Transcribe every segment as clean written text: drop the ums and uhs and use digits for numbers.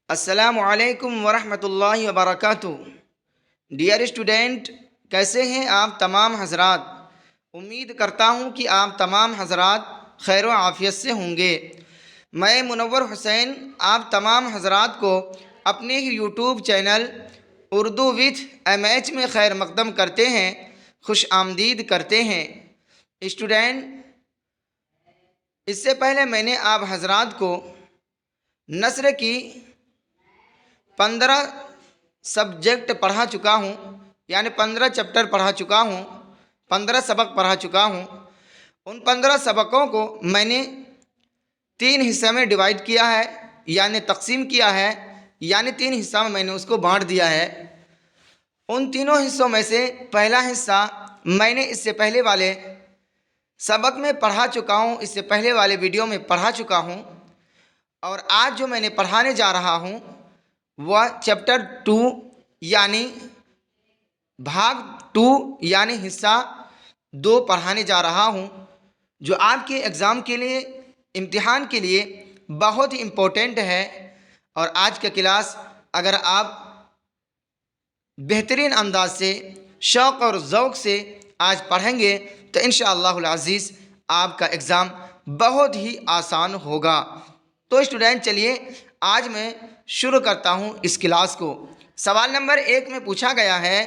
अस्सलामु अलैकुम वरहमतुल्लाहि वबरकातुहू। डियर स्टूडेंट, कैसे हैं आप तमाम हजरात। उम्मीद करता हूं कि आप तमाम हजरात खैर आफ़ियत से होंगे। मैं मुनव्वर हुसैन आप तमाम हजरात को अपने ही YouTube channel Urdu with MH में खैर मकदम करते हैं, खुश आमदीद करते हैं। स्टूडेंट, इससे पहले मैंने आप हजरात को नस्र की 15 सब्जेक्ट पढ़ा चुका हूँ, यानी 15 चैप्टर पढ़ा चुका हूँ, 15 सबक पढ़ा चुका हूँ। उन 15 सबकों को मैंने 3 हिस्से में डिवाइड किया है, यानी तकसीम किया है, यानी 3 हिस्सा में मैंने उसको बांट दिया है। उन तीनों हिस्सों में से पहला हिस्सा मैंने इससे पहले वाले सबक में पढ़ा चुका हूँ, इससे पहले वाले वीडियो में पढ़ा चुका हूँ। और आज जो मैंने पढ़ाने जा रहा हूँ वह चैप्टर 2 यानी भाग 2 यानी हिस्सा 2 पढ़ाने जा रहा हूँ, जो आपके एग्ज़ाम के लिए, इम्तिहान के लिए बहुत ही इम्पोर्टेंट है। और आज का क्लास अगर आप बेहतरीन अंदाज से, शौक़ और ज़ौक़ से आज पढ़ेंगे तो इंशाअल्लाहुल अज़ीज़ आपका एग्ज़ाम बहुत ही आसान होगा। तो स्टूडेंट, चलिए आज मैं शुरू करता हूँ इस क्लास को। सवाल नंबर 1 में पूछा गया है,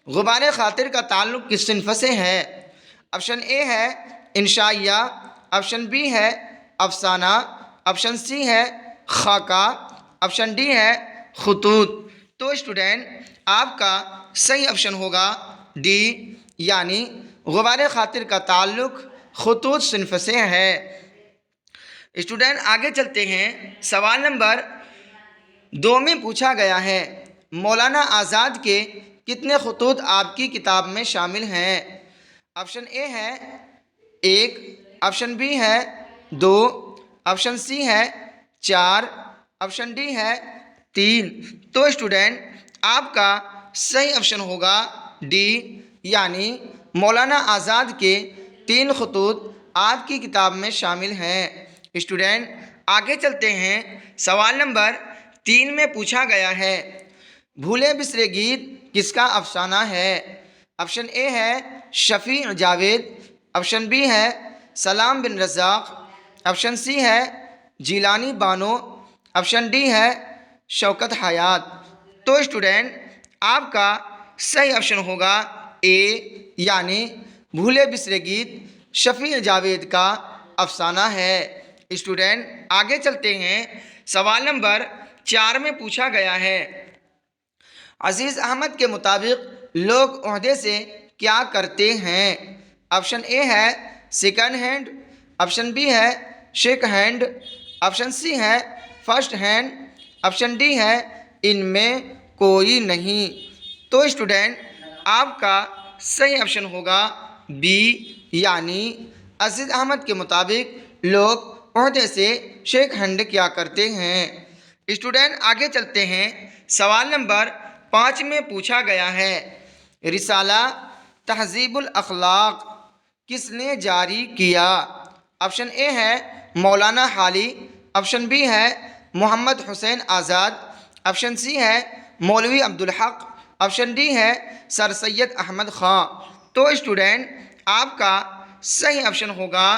गुबार ख़ातिर का ताल्लुक़ किस सिन्फ़ से है। ऑप्शन ए है इंशाइया, ऑप्शन बी है अफसाना, ऑप्शन सी है खाका, ऑप्शन डी है खुतूत। तो स्टूडेंट, आपका सही ऑप्शन होगा डी, यानी गुबार ख़ातिर का ताल्लुक़ खुतूत सिन्फ़ से है। स्टूडेंट, आगे चलते हैं। सवाल नंबर 2 में पूछा गया है, मौलाना आज़ाद के कितने खुतूत आपकी किताब में शामिल हैं। ऑप्शन ए है 1, ऑप्शन बी है 2, ऑप्शन सी है 4, ऑप्शन डी है 3। तो स्टूडेंट, आपका सही ऑप्शन होगा डी, यानी मौलाना आज़ाद के 3 खुतूत आपकी किताब में शामिल हैं। स्टूडेंट, आगे चलते हैं। सवाल नंबर 3 में पूछा गया है, भूले बिसरे गीत किसका अफसाना है। ऑप्शन ए है शफ़ी जावेद, ऑप्शन बी है सलाम बिन रज़ाक़, ऑप्शन सी है जिलानी बानो, ऑप्शन डी है शौकत हयात। तो स्टूडेंट, आपका सही ऑप्शन होगा ए, यानी भूले बिसरे गीत शफ़ी जावेद का अफसाना है। स्टूडेंट, आगे चलते हैं। सवाल नंबर 4 में पूछा गया है, अजीज़ अहमद के मुताबिक लोग ओहदे से क्या करते हैं। ऑप्शन ए है सेकंड हैंड, ऑप्शन बी है शेक हैंड, ऑप्शन सी है फर्स्ट हैंड, ऑप्शन डी है इनमें कोई नहीं। तो स्टूडेंट, आपका सही ऑप्शन होगा बी, यानी अजीज़ अहमद के मुताबिक लोग ओहदे से शेक हैंड क्या करते हैं। स्टूडेंट, आगे चलते हैं। सवाल नंबर 5 में पूछा गया है, रिसाला तहज़ीबुल अखलाक किसने जारी किया। ऑप्शन ए है मौलाना हाली, ऑप्शन बी है मोहम्मद हुसैन आज़ाद, ऑप्शन सी है मौलवी अब्दुल हक, ऑप्शन डी है सर सैयद अहमद ख़ां। तो स्टूडेंट, आपका सही ऑप्शन होगा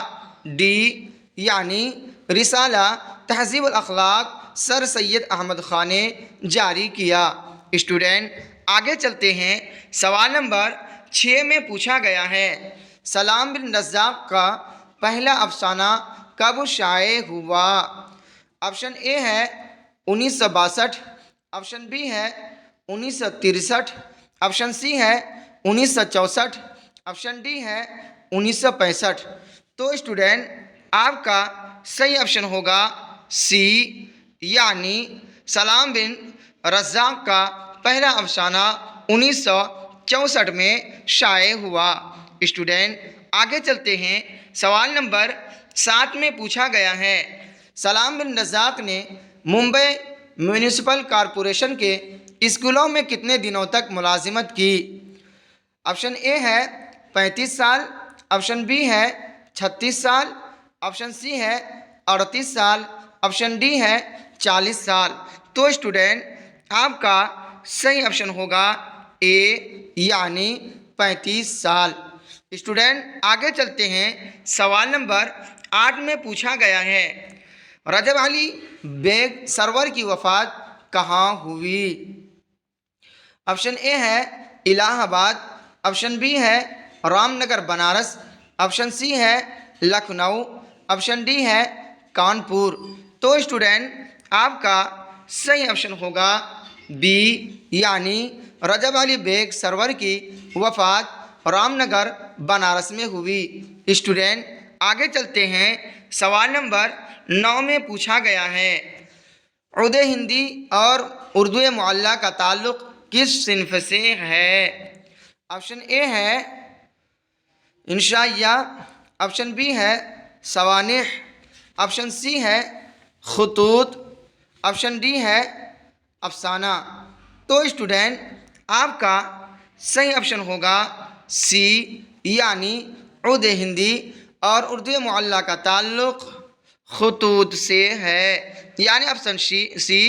डी, यानी रिसाला तहज़ीबुल अखलाक सर सैयद अहमद ख़ां ने जारी किया। स्टूडेंट, आगे चलते हैं। सवाल नंबर 6 में पूछा गया है, सलाम बिन रज़ाक़ का पहला अफसाना कब शाये हुआ। ऑप्शन ए है 1962, ऑप्शन बी है 1963, ऑप्शन सी है 1964, ऑप्शन डी है 1965। तो स्टूडेंट, आपका सही ऑप्शन होगा सी, यानी सलाम बिन रज़ाक़ का पहला अफसाना 1964 में शाये हुआ। स्टूडेंट, आगे चलते हैं। सवाल नंबर 7 में पूछा गया है, सलाम बिन रज़ाक़ ने मुंबई म्यूनिसिपल कॉरपोरेशन के स्कूलों में कितने दिनों तक मुलाजिमत की। ऑप्शन ए है 35 साल, ऑप्शन बी है 36 साल, ऑप्शन सी है 38 साल, ऑप्शन डी है 40 साल। तो स्टूडेंट आपका सही ऑप्शन होगा ए यानी 35 साल। स्टूडेंट आगे चलते हैं। सवाल नंबर 8 में पूछा गया है रजब अली बेग सरवर की वफ़ात कहाँ हुई? ऑप्शन ए है इलाहाबाद, ऑप्शन बी है रामनगर बनारस, ऑप्शन सी है लखनऊ, ऑप्शन डी है कानपुर। तो स्टूडेंट आपका सही ऑप्शन होगा बी यानी रजब अली बेग सरवर की वफ़ात रामनगर बनारस में हुई। स्टूडेंट आगे चलते हैं। सवाल नंबर 9 में पूछा गया है उर्दू हिंदी और उर्दू मुअल्ला का ताल्लुक़ किस सिन्फ से है? ऑप्शन ए है इंशाइया, ऑप्शन बी है सवानिह, ऑप्शन सी है खतूत, ऑप्शन डी है अफसाना। तो स्टूडेंट आपका सही ऑप्शन होगा सी यानी उर्दू हिंदी और उर्दू मुअल्ला का ताल्लुक़ खतूत से है, यानी ऑप्शन सी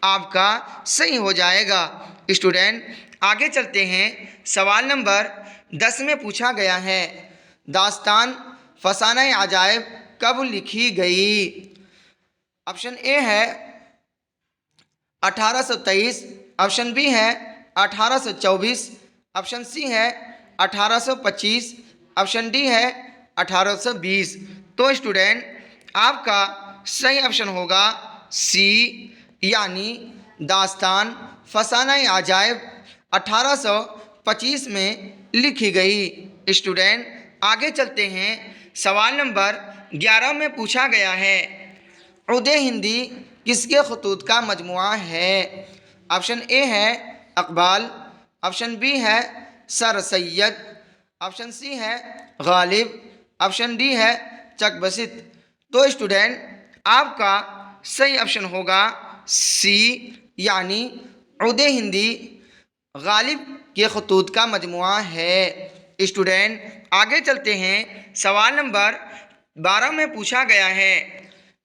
आपका सही हो जाएगा। स्टूडेंट आगे चलते हैं। सवाल नंबर 10 में पूछा गया है दास्तान फसाना अजायब कब लिखी गई? ऑप्शन ए है 1823, ऑप्शन बी है 1824, ऑप्शन सी है 1825, ऑप्शन डी है 1820। तो स्टूडेंट आपका सही ऑप्शन होगा सी यानी दास्तान फसाना अजायब 1825 में लिखी गई। स्टूडेंट आगे चलते हैं। सवाल नंबर 11 में पूछा गया है उर्दू हिंदी किसके खतूत का मजमुआ है? ऑप्शन ए है अकबाल, ऑप्शन बी है सर सैयद, ऑप्शन सी है गालिब, ऑप्शन डी है चकबसित। तो स्टूडेंट आपका सही ऑप्शन होगा सी यानी उर्दू हिंदी गालिब के खतूत का मजमुआ है। स्टूडेंट आगे चलते हैं। सवाल नंबर 12 में पूछा गया है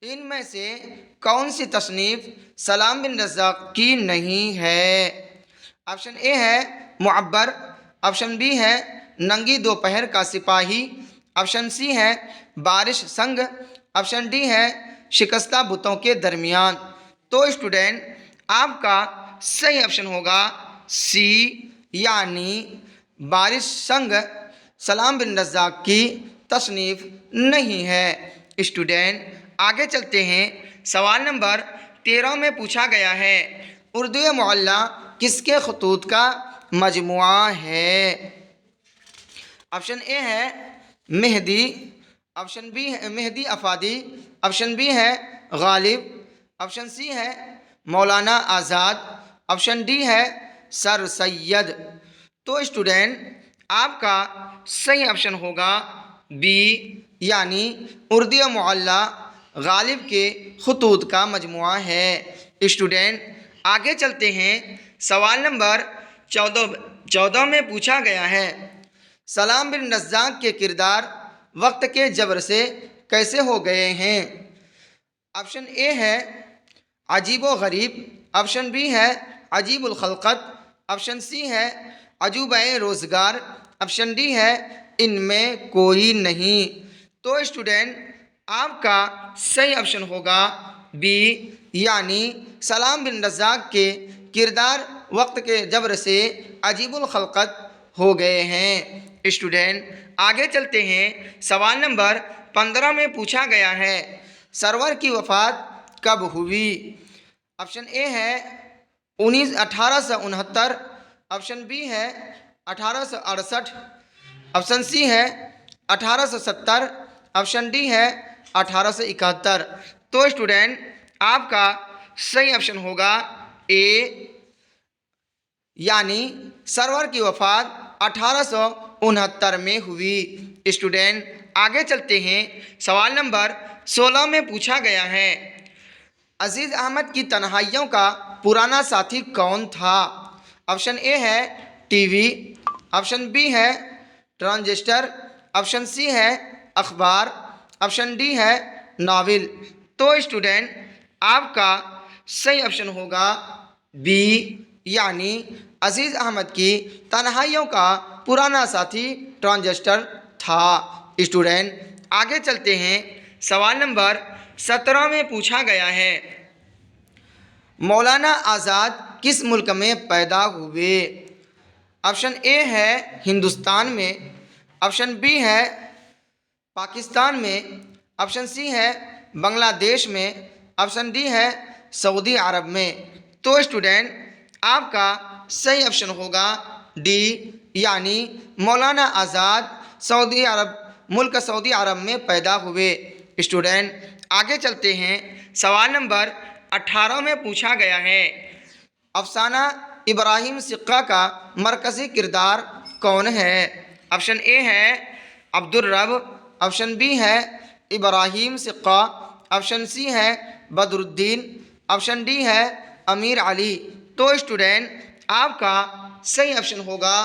इनमें से कौन सी तसनीफ़ सलाम बिन रज़्ज़ाक़ की नहीं है? ऑप्शन ए है मुअब्बर, ऑप्शन बी है नंगी दोपहर का सिपाही, ऑप्शन सी है बारिश संग, ऑप्शन डी है शिकस्ता बुतों के दरमियान। तो स्टूडेंट आपका सही ऑप्शन होगा सी यानी बारिश संग सलाम बिन रज़्ज़ाक़ की तसनीफ़ नहीं है। स्टूडेंट आगे चलते हैं। सवाल नंबर 13 में पूछा गया है उर्दू मुअल्ला किसके खतूत का मजमुआ है? ऑप्शन ए है मेहदी, ऑप्शन बी है मेहदी अफादी, ऑप्शन बी है गालिब, ऑप्शन सी है मौलाना आज़ाद, ऑप्शन डी है सर सैयद। तो स्टूडेंट आपका सही ऑप्शन होगा बी यानी उर्दू मुअल्ला गालिब के खतूत का मजमुआ है। स्टूडेंट आगे चलते हैं। सवाल नंबर 14 में पूछा गया है सलाम बिन रज़्ज़ाक़ के किरदार वक्त के जबर से कैसे हो गए हैं? ऑप्शन ए है अजीब व गरीब, ऑप्शन बी है अजीबुल खल्क़त, ऑप्शन सी है अजूबे रोज़गार, ऑप्शन डी है इनमें कोई नहीं। तो स्टूडेंट आपका सही ऑप्शन होगा बी यानी सलाम बिन रज़्ज़ाक़ के किरदार वक्त के जबर से अजीबुल खल्क़त हो गए हैं। स्टूडेंट आगे चलते हैं। सवाल नंबर 15 में पूछा गया है सरवर की वफ़ात कब हुई? ऑप्शन ए है 1869, ऑप्शन बी है 1868, ऑप्शन सी है 1870, ऑप्शन डी है 1871। तो स्टूडेंट आपका सही ऑप्शन होगा ए यानी सरवर की वफ़ात 1869 में हुई। स्टूडेंट आगे चलते हैं। सवाल नंबर 16 में पूछा गया है अजीज़ अहमद की तन्हाइयों का पुराना साथी कौन था? ऑप्शन ए है टीवी, ऑप्शन बी है ट्रांजिस्टर, ऑप्शन सी है अखबार, ऑप्शन डी है नावल। तो स्टूडेंट आपका सही ऑप्शन होगा बी, यानी अजीज अहमद की तन्हाइयों का पुराना साथी ट्रांजिस्टर था। स्टूडेंट आगे चलते हैं। सवाल नंबर 17 में पूछा गया है, मौलाना आज़ाद किस मुल्क में पैदा हुए? ऑप्शन ए है हिंदुस्तान में, ऑप्शन बी है पाकिस्तान में, ऑप्शन सी है बांग्लादेश में, ऑप्शन डी है सऊदी अरब में। तो स्टूडेंट आपका सही ऑप्शन होगा डी, यानी मौलाना आज़ाद सऊदी अरब, मुल्क सऊदी अरब में पैदा हुए। स्टूडेंट आगे चलते हैं। सवाल नंबर 18 में पूछा गया है, अफसाना इब्राहिम सिक्का का मरकज़ी किरदार कौन है? ऑप्शन ए है अब्दुल रब, ऑप्शन बी है इब्राहिम सिक्का, ऑप्शन सी है बदरुद्दीन, ऑप्शन डी है अमीर अली। तो स्टूडेंट आपका सही ऑप्शन होगा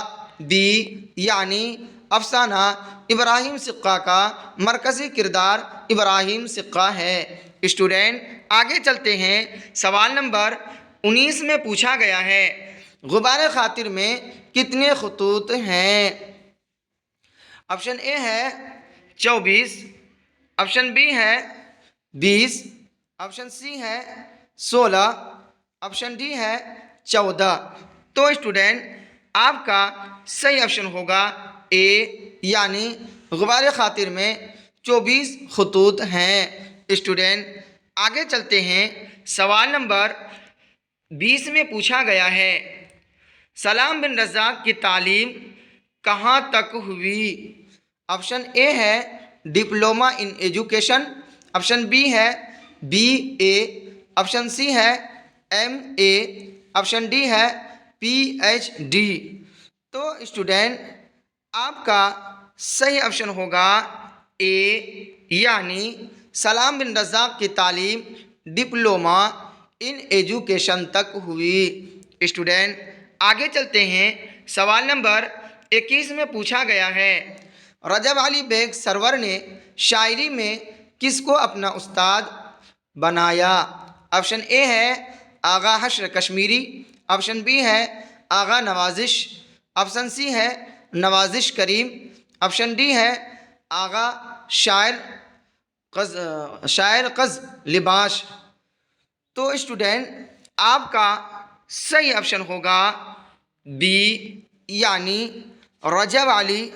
बी, यानी अफसाना इब्राहिम सिक्का का मरकज़ी किरदार इब्राहिम सिक्का है। स्टूडेंट आगे चलते हैं। सवाल नंबर 19 में पूछा गया है, गुबार खातिर में कितने खतूत हैं? ऑप्शन ए है 24, ऑप्शन बी है 20, ऑप्शन सी है 16, ऑप्शन डी है 14। तो स्टूडेंट आपका सही ऑप्शन होगा ए, यानी गुबार खातिर में 24 खतूत हैं। स्टूडेंट आगे चलते हैं। सवाल नंबर 20 में पूछा गया है, सलाम बिन रज़ाक की तालीम कहाँ तक हुई? ऑप्शन ए है diploma in education, option B है BA, ऑप्शन सी है MA, ऑप्शन डी है PhD। तो स्टूडेंट आपका सही ऑप्शन होगा ए, यानी सलाम बिन रज़ाक की तालीम डिप्लोमा इन एजुकेशन तक हुई। स्टूडेंट आगे चलते हैं। सवाल नंबर 21 में पूछा गया है, रजब अली बेग सरवर ने शायरी में किसको अपना उस्ताद बनाया? ऑप्शन ए है आगा हश्र कश्मीरी, ऑप्शन बी है आगा नवाजिश, ऑप्शन सी है नवाजिश करीम, ऑप्शन डी है आगा शायर कज़ लिबाश। तो स्टूडेंट आपका सही ऑप्शन होगा बी, यानी रजब अली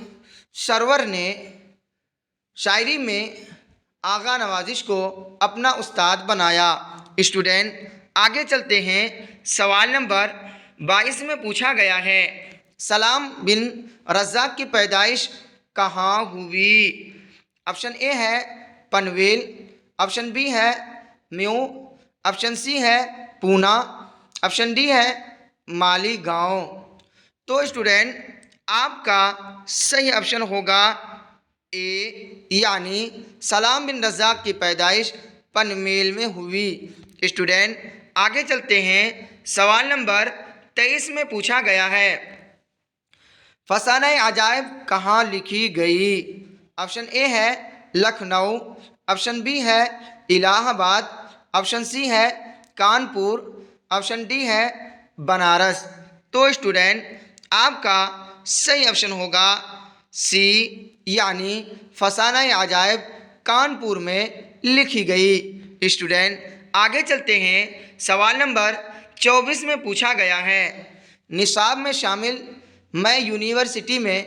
सरवर ने शायरी में आगा नवाजिश को अपना उस्ताद बनाया। स्टूडेंट आगे चलते हैं। सवाल नंबर 22 में पूछा गया है, सलाम बिन रज़ाक की पैदाइश कहाँ हुई? ऑप्शन ए है पनवेल, ऑप्शन बी है म्यू, ऑप्शन सी है पूना, ऑप्शन डी है मालीगांव। तो स्टूडेंट आपका सही ऑप्शन होगा ए, यानी सलाम बिन रज़ाक की पैदाइश पनवेल में हुई। स्टूडेंट आगे चलते हैं। सवाल नंबर 23 में पूछा गया है, फसाना अजायब कहाँ लिखी गई? ऑप्शन ए है लखनऊ, ऑप्शन बी है इलाहाबाद, ऑप्शन सी है कानपुर, ऑप्शन डी है बनारस। तो स्टूडेंट आपका सही ऑप्शन होगा सी, यानी फसाना अजायब कानपुर में लिखी गई। स्टूडेंट आगे चलते हैं। सवाल नंबर 24 में पूछा गया है, निसाब में शामिल मैं यूनिवर्सिटी में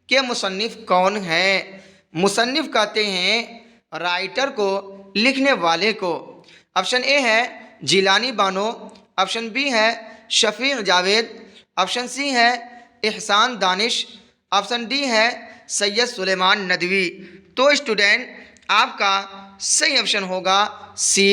के मुसन्निफ़ कौन है? मुसन्निफ़ कहते हैं राइटर को, लिखने वाले को। ऑप्शन ए है जिलानी बानो, ऑप्शन बी है शफीक जावेद, ऑप्शन सी है एहसान दानिश, ऑप्शन डी है सैयद सुलेमान नदवी। तो स्टूडेंट आपका सही ऑप्शन होगा सी,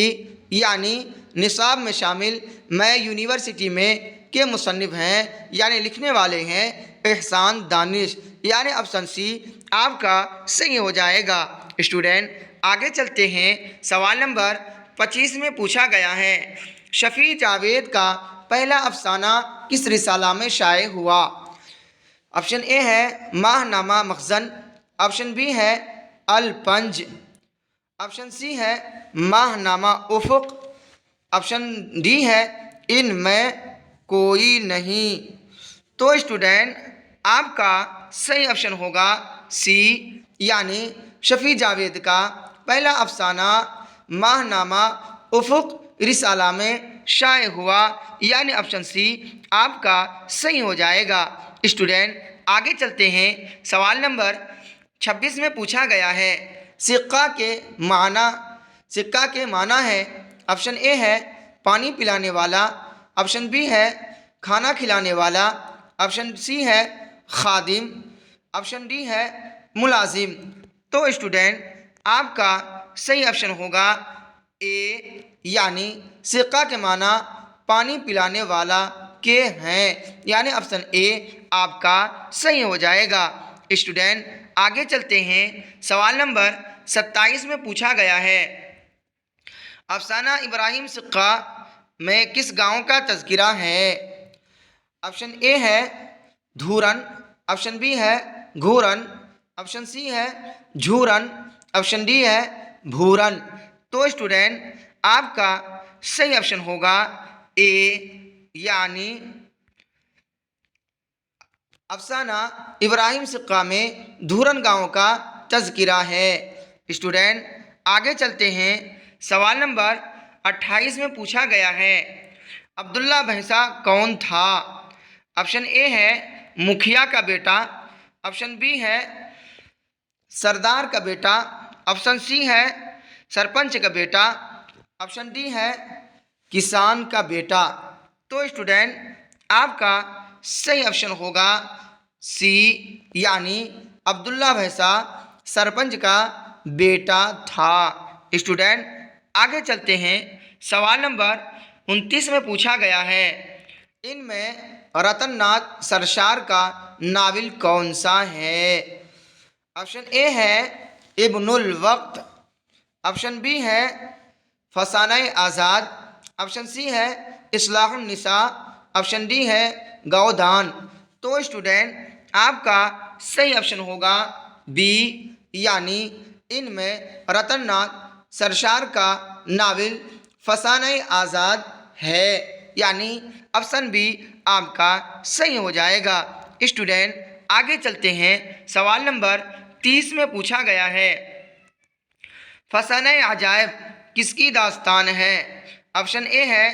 यानी निसाब में शामिल मैं यूनिवर्सिटी में के मुसन्निफ़ हैं, यानी लिखने वाले हैं एहसान दानिश, यानी ऑप्शन सी आपका सही हो जाएगा। स्टूडेंट आगे चलते हैं। सवाल नंबर 25 में पूछा गया है, शफी जावेद का पहला अफसाना किस रिसाला में शाये हुआ? ऑप्शन ए है माहनामा मखज़न, ऑप्शन बी है अल पंज, ऑप्शन सी है माहनामा उफ़ुक़, ऑप्शन डी है इनमें कोई नहीं। तो स्टूडेंट आपका सही ऑप्शन होगा सी, यानी शफी जावेद का पहला अफसाना माहनामा उफुक रिसाला में शाये हुआ, यानी ऑप्शन सी आपका सही हो जाएगा। स्टूडेंट आगे चलते हैं। सवाल नंबर 26 में पूछा गया है सिक्का के माना। सिक्का के माना है, ऑप्शन ए है पानी पिलाने वाला, ऑप्शन बी है खाना खिलाने वाला, ऑप्शन सी है खादिम, ऑप्शन डी है मुलाजिम। तो स्टूडेंट आपका सही ऑप्शन होगा ए, यानी सिक्का के माना पानी पिलाने वाला के हैं, यानी ऑप्शन ए आपका सही हो जाएगा। स्टूडेंट आगे चलते हैं। सवाल नंबर 27 में पूछा गया है अफसाना इब्राहिम सिक्का में किस गांव का तज़किरा है। ऑप्शन ए है धूरन, ऑप्शन बी है घूरन, ऑप्शन सी है झूरन, ऑप्शन डी है भूरन। तो स्टूडेंट आपका सही ऑप्शन होगा ए, यानी अफसाना इब्राहिम सिक्का में धूरन गांव का तज़किरा है। स्टूडेंट आगे चलते हैं। सवाल नंबर 28 में पूछा गया है अब्दुल्ला भैंसा कौन था। ऑप्शन ए है मुखिया का बेटा, ऑप्शन बी है सरदार का बेटा, ऑप्शन सी है सरपंच का बेटा, ऑप्शन डी है किसान का बेटा। तो स्टूडेंट आपका सही ऑप्शन होगा सी, यानी अब्दुल्ला भैंसा सरपंच का बेटा था। स्टूडेंट आगे चलते हैं। सवाल नंबर 29 में पूछा गया है इनमें रतन नाथ सरशार का नावल कौन सा है। ऑप्शन ए है इब्नुल वक्त, ऑप्शन बी है फसाना आज़ाद, ऑप्शन सी है इस्लाहुन निसा, ऑप्शन डी है गौदान। तो स्टूडेंट आपका सही ऑप्शन होगा बी, यानी इनमें रतन नाथ सरशार का नावल फसाना आज़ाद है, यानी ऑप्शन बी आपका सही हो जाएगा। स्टूडेंट आगे चलते हैं। सवाल नंबर 30 में पूछा गया है फसाना अजायब किसकी दास्तान है। ऑप्शन ए है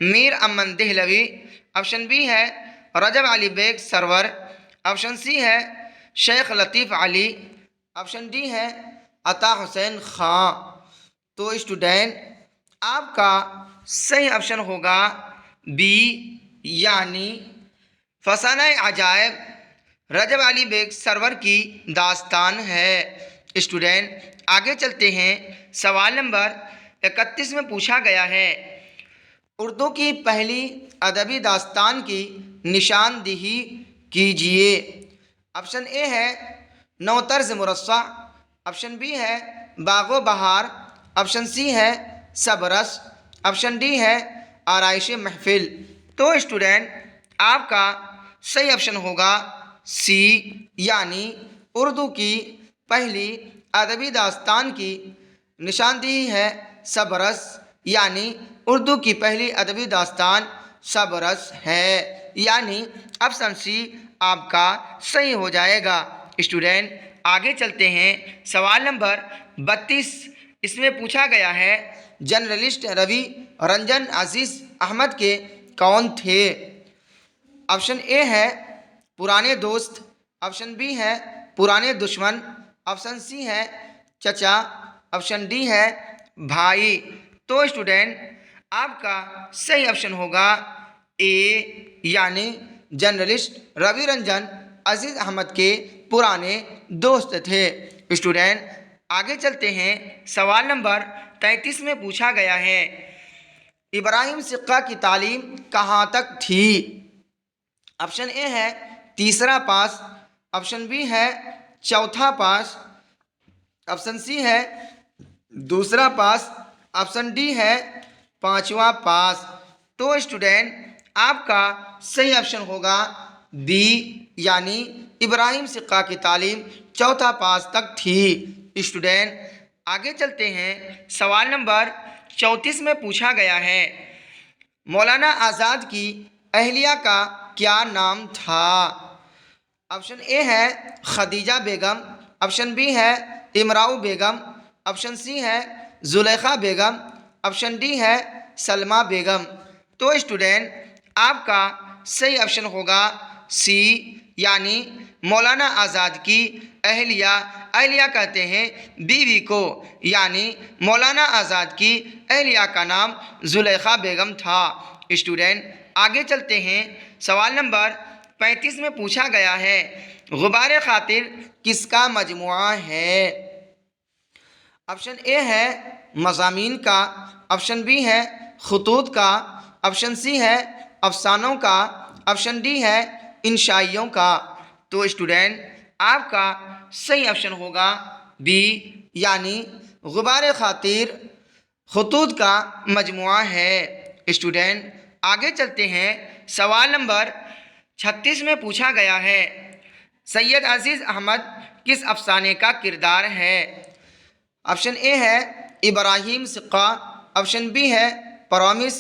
मीर अमन देहलवी, ऑप्शन बी है रजब अली बेग सरवर, ऑप्शन सी है शेख लतीफ़ अली, ऑप्शन डी है अता हुसैन खां। तो स्टूडेंट आपका सही ऑप्शन होगा बी, यानी फसाना अजायब रजब अली बेग सरवर की दास्तान है। स्टूडेंट आगे चलते हैं। सवाल नंबर 31 में पूछा गया है उर्दू की पहली अदबी दास्तान की निशानदेही कीजिए। ऑप्शन ए है नौतर्ज मुरस्सा, ऑप्शन बी है बागो बहार, ऑप्शन सी है सबरस, ऑप्शन डी है आराइश महफिल। तो स्टूडेंट आपका सही ऑप्शन होगा सी, यानी उर्दू की पहली अदबी दास्तान की निशानदेही है सबरस, यानी उर्दू की पहली अदबी दास्तान सबरस है, यानी ऑप्शन सी आपका सही हो जाएगा। स्टूडेंट आगे चलते हैं। सवाल नंबर 32 इसमें पूछा गया है जर्नलिस्ट रवि रंजन अजीज अहमद के कौन थे। ऑप्शन ए है पुराने दोस्त, ऑप्शन बी है पुराने दुश्मन, ऑप्शन सी है चचा, ऑप्शन डी है भाई। तो स्टूडेंट आपका सही ऑप्शन होगा ए, यानी जर्नलिस्ट रवि रंजन अजीज अहमद के पुराने दोस्त थे। स्टूडेंट आगे चलते हैं। सवाल नंबर 33 में पूछा गया है इब्राहिम सिक्का की तालीम कहाँ तक थी। ऑप्शन ए है तीसरा पास, ऑप्शन बी है चौथा पास, ऑप्शन सी है दूसरा पास, ऑप्शन डी है पांचवा पास। तो स्टूडेंट आपका सही ऑप्शन होगा बी, यानी इब्राहिम सिक्का की तालीम चौथा पास तक थी। स्टूडेंट आगे चलते हैं। सवाल नंबर 34 में पूछा गया है, मौलाना आज़ाद की अहलिया का क्या नाम था? ऑप्शन ए है खदीजा बेगम, ऑप्शन बी है इमराऊ बेगम, ऑप्शन सी है जुलेखा बेगम, ऑप्शन डी है सलमा बेगम। तो स्टूडेंट आपका सही ऑप्शन होगा सी, यानी मौलाना आज़ाद की अहलिया, अहलिया कहते हैं बीवी को, यानी मौलाना आज़ाद की अहलिया का नाम जुलेखा बेगम था। स्टूडेंट आगे चलते हैं, सवाल नंबर 35 में पूछा गया है, गुबार खातिर किसका मजमुआ है? ऑप्शन ए है मज़ामीन का, ऑप्शन बी है खुतूत का, ऑप्शन सी है अफसानों का, ऑप्शन डी है इंशाइयों का। तो स्टूडेंट आपका सही ऑप्शन होगा बी, यानी गुबार खातिर खुतूत का मजमुआ है। स्टूडेंट आगे चलते हैं, सवाल नंबर 36 में पूछा गया है, सैयद अजीज़ अहमद किस अफसाने का किरदार है? ऑप्शन ए है इब्राहिम सिक्का, ऑप्शन बी है प्रॉमिस,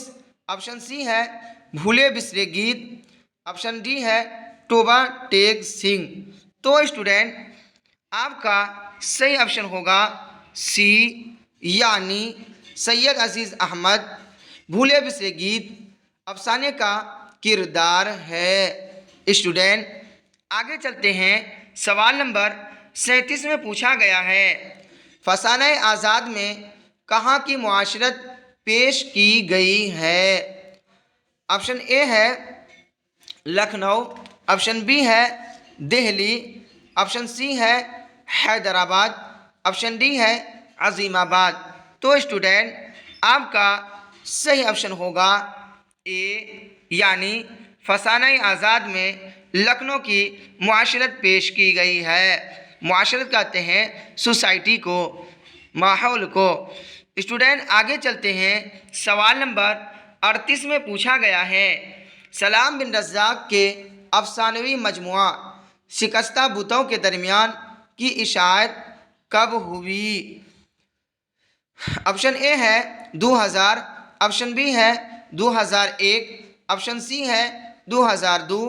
ऑप्शन सी है भूले बिसरे गीत, ऑप्शन डी है टोबा टेक सिंह। तो स्टूडेंट आपका सही ऑप्शन होगा सी, यानी सैयद अजीज़ अहमद भूले बिसरे गीत अफसाने का किरदार है। स्टूडेंट आगे चलते हैं, सवाल नंबर 37 में पूछा गया है, फसाने आज़ाद में कहाँ की मुआशरत पेश की गई है? ऑप्शन ए है लखनऊ, ऑप्शन बी है दिल्ली, ऑप्शन सी है हैदराबाद, ऑप्शन डी है अजीमाबाद। तो स्टूडेंट आपका सही ऑप्शन होगा ए, यानी फसाने आज़ाद में लखनऊ की मुआशरत पेश की गई है। मुआशरत कहते हैं सोसाइटी को, माहौल को। स्टूडेंट आगे चलते हैं, सवाल नंबर 38 में पूछा गया है, सलाम बिन रज़्ज़ाक़ के अफसानवी मजमुआ शिकस्ता बुतों के दरमियान की इशाअत कब हुई? ऑप्शन ए है 2000, ऑप्शन बी है 2001, ऑप्शन सी है 2002,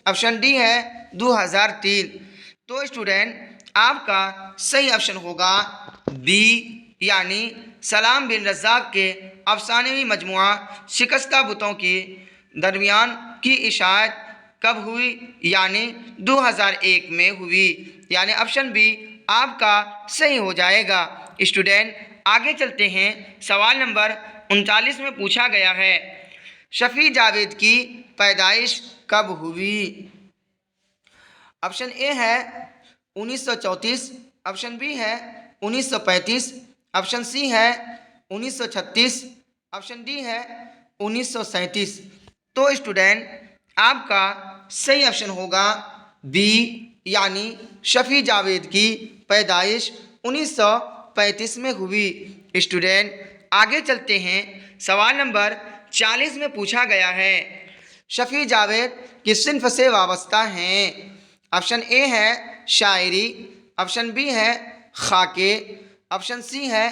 ऑप्शन डी है 2003। तो स्टूडेंट आपका सही ऑप्शन होगा बी, यानी सलाम बिन रज़्ज़ाक़ के अफसानवी मजमुआ शिकस्ता बुतों के दरमियान की इशाअत कब हुई, यानी 2001 में हुई, यानी ऑप्शन बी आपका सही हो जाएगा। स्टूडेंट आगे चलते हैं, सवाल नंबर 39 में पूछा गया है, शफ़ी जावेद की पैदाइश कब हुई? ऑप्शन ए है 1934, ऑप्शन बी है 1935, ऑप्शन सी है 1936, ऑप्शन डी है 1937। तो स्टूडेंट आपका सही ऑप्शन होगा बी, यानी शफ़ी जावेद की पैदाइश 1935 में हुई। स्टूडेंट आगे चलते हैं, सवाल नंबर 40 में पूछा गया है, शफ़ी जावेद किस सिन्फ से वाबस्ता हैं? ऑप्शन ए है शायरी, ऑप्शन बी है खाके, ऑप्शन सी है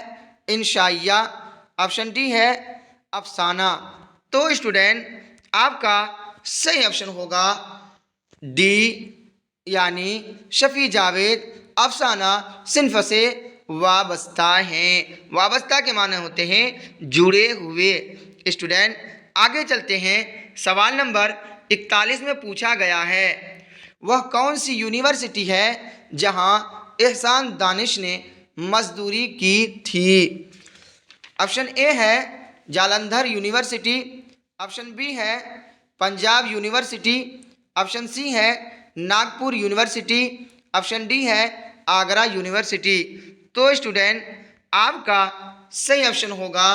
इंशाइया, ऑप्शन डी है अफसाना। तो स्टूडेंट आपका सही ऑप्शन होगा डी, यानी शफ़ी जावेद अफसाना सिन्फ से वाबस्ता हैं। वाबस्ता के माने होते हैं जुड़े हुए। स्टूडेंट आगे चलते हैं, सवाल नंबर 41 में पूछा गया है, वह कौन सी यूनिवर्सिटी है जहां एहसान दानिश ने मजदूरी की थी? ऑप्शन ए है जालंधर यूनिवर्सिटी, ऑप्शन बी है पंजाब यूनिवर्सिटी, ऑप्शन सी है नागपुर यूनिवर्सिटी, ऑप्शन डी है आगरा यूनिवर्सिटी। तो स्टूडेंट आपका सही ऑप्शन होगा